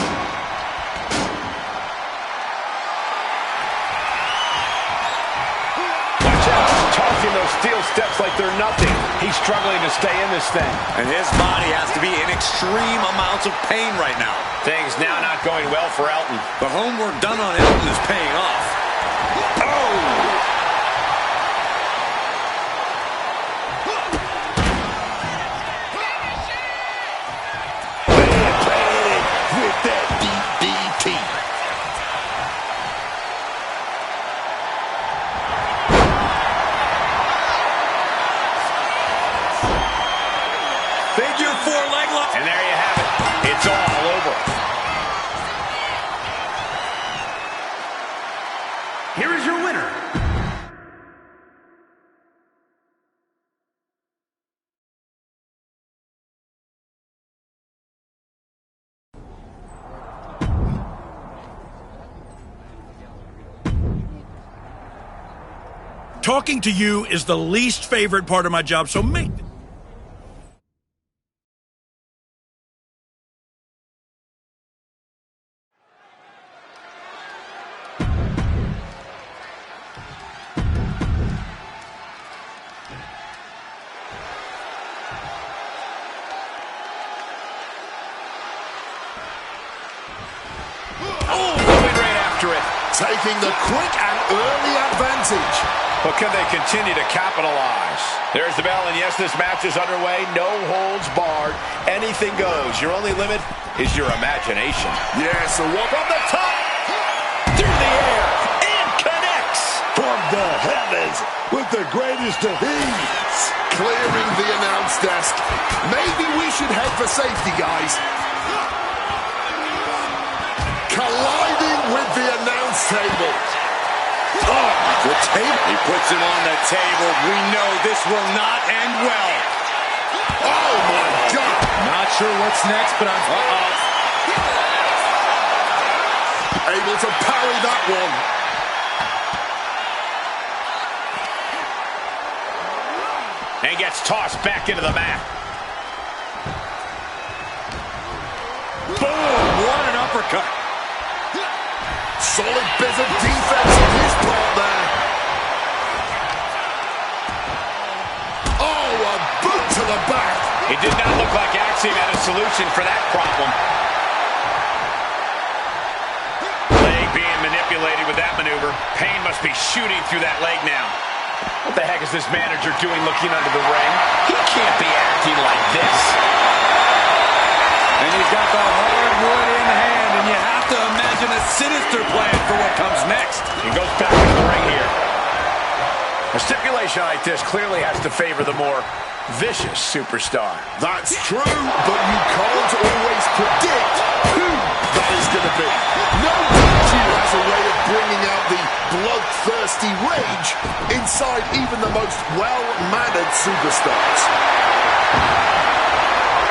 Watch out. Tossing those steel steps like they're nothing. He's struggling to stay in this thing.
And his body has to be in extreme amounts of pain right now.
Things now not going well for Elton.
The homework done on Elton is paying off.
Oh!
With that DDT.
Figure four leg lock.
And there you have it. It's all over.
Here is your winner. Talking to you is the least favorite part of my job, so make...
Taking the quick and early advantage.
But can they continue to capitalize? There's the bell, and yes, this match is underway. No holds barred. Anything goes. Your only limit is your imagination.
Yes, a walk on the top.
Through the air. And connects.
From the heavens with the greatest of ease. Clearing the announce desk. Maybe we should head for safety, guys. Colliding with the announce table.
Oh, the table. He puts him on the table. We know this will not end well.
Oh, my God.
Not sure what's next, but I'm...
Able to parry that one.
And gets tossed back into the mat.
Boom! What an uppercut.
Solid bit of defense on his part there. Oh, a boot to the back.
It did not look like Axiom had a solution for that problem. manipulated with that maneuver. Pain must be shooting through that leg now. What the heck is this manager doing looking under the ring? He can't be acting like this.
And he's got the hardwood in hand, and you have to imagine a sinister plan for what comes next.
He goes back into the ring here. A stipulation like this clearly has to favor the more vicious superstar.
That's true, but you can't always predict who that is going to be. No DQ has a way of bringing out the bloodthirsty rage inside even the most well-mannered superstars.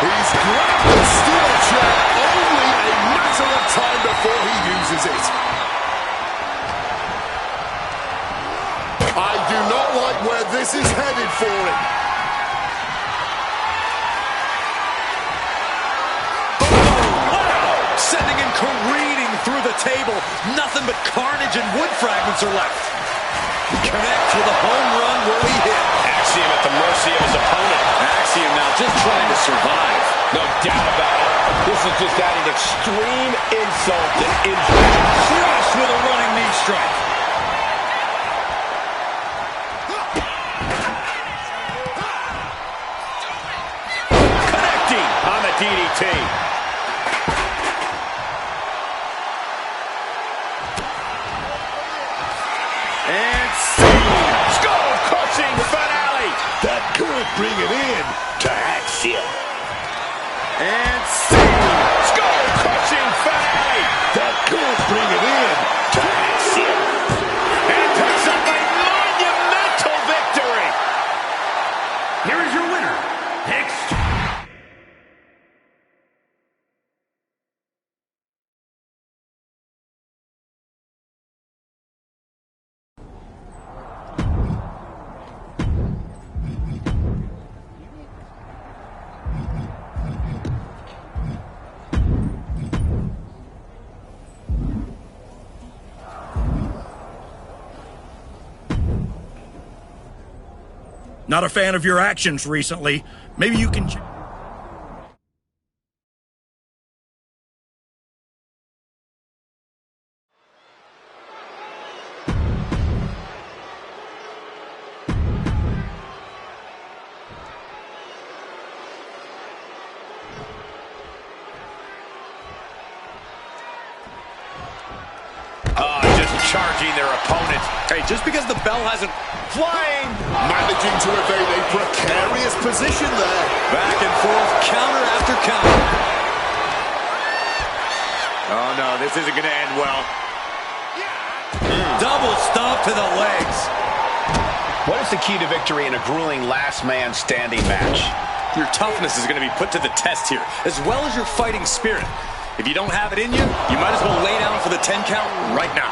He's grabbed the steel chair, only a matter of time before he uses it. I do not like where this is headed for him.
Sending him careening through the table. Nothing but carnage and wood fragments are left. Connects with a home run where he hit.
Axiom at the mercy of his opponent.
Axiom now just trying to survive.
No doubt about it. This is just adding extreme insult to injury.
Crush with a running knee strike.
Connecting on the DDT. And skull-crushing finale.
That could bring it in to Axiom.
And skull-crushing finale.
That could bring it in to Axiom.
And picks up a monumental victory.
Here is your winner, next.
Not a fan of your actions recently. Maybe you can...
Charging their opponent.
Hey, just because the bell hasn't...
Flying!
Managing to evade a precarious position there.
Back and forth, counter after counter.
Oh, no, this isn't going to end well.
Double stomp to the legs.
What is the key to victory in a grueling last man standing match?
Your toughness is going to be put to the test here, as well as your fighting spirit. If you don't have it in you, you might as well lay down for the 10 count right now.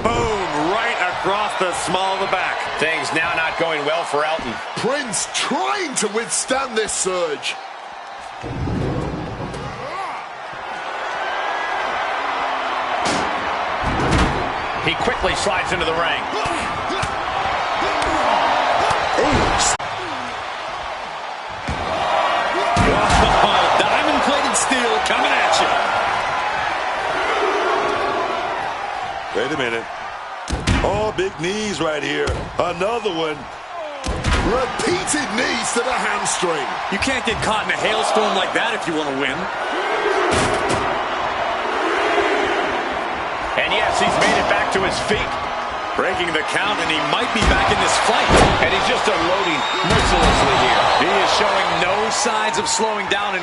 Boom, right across the small of the back.
Things now not going well for Elton.
Prince trying to withstand this surge.
He quickly slides into the ring.
Diamond-plated steel coming at you.
Wait a minute. Oh, big knees right here. Another one. Repeated knees to the hamstring.
You can't get caught in a hailstorm like that if you want to win.
And yes, he's made it back to his feet.
Breaking the count, and he might be back in this fight.
And he's just unloading mercilessly here.
He is showing no signs of slowing down.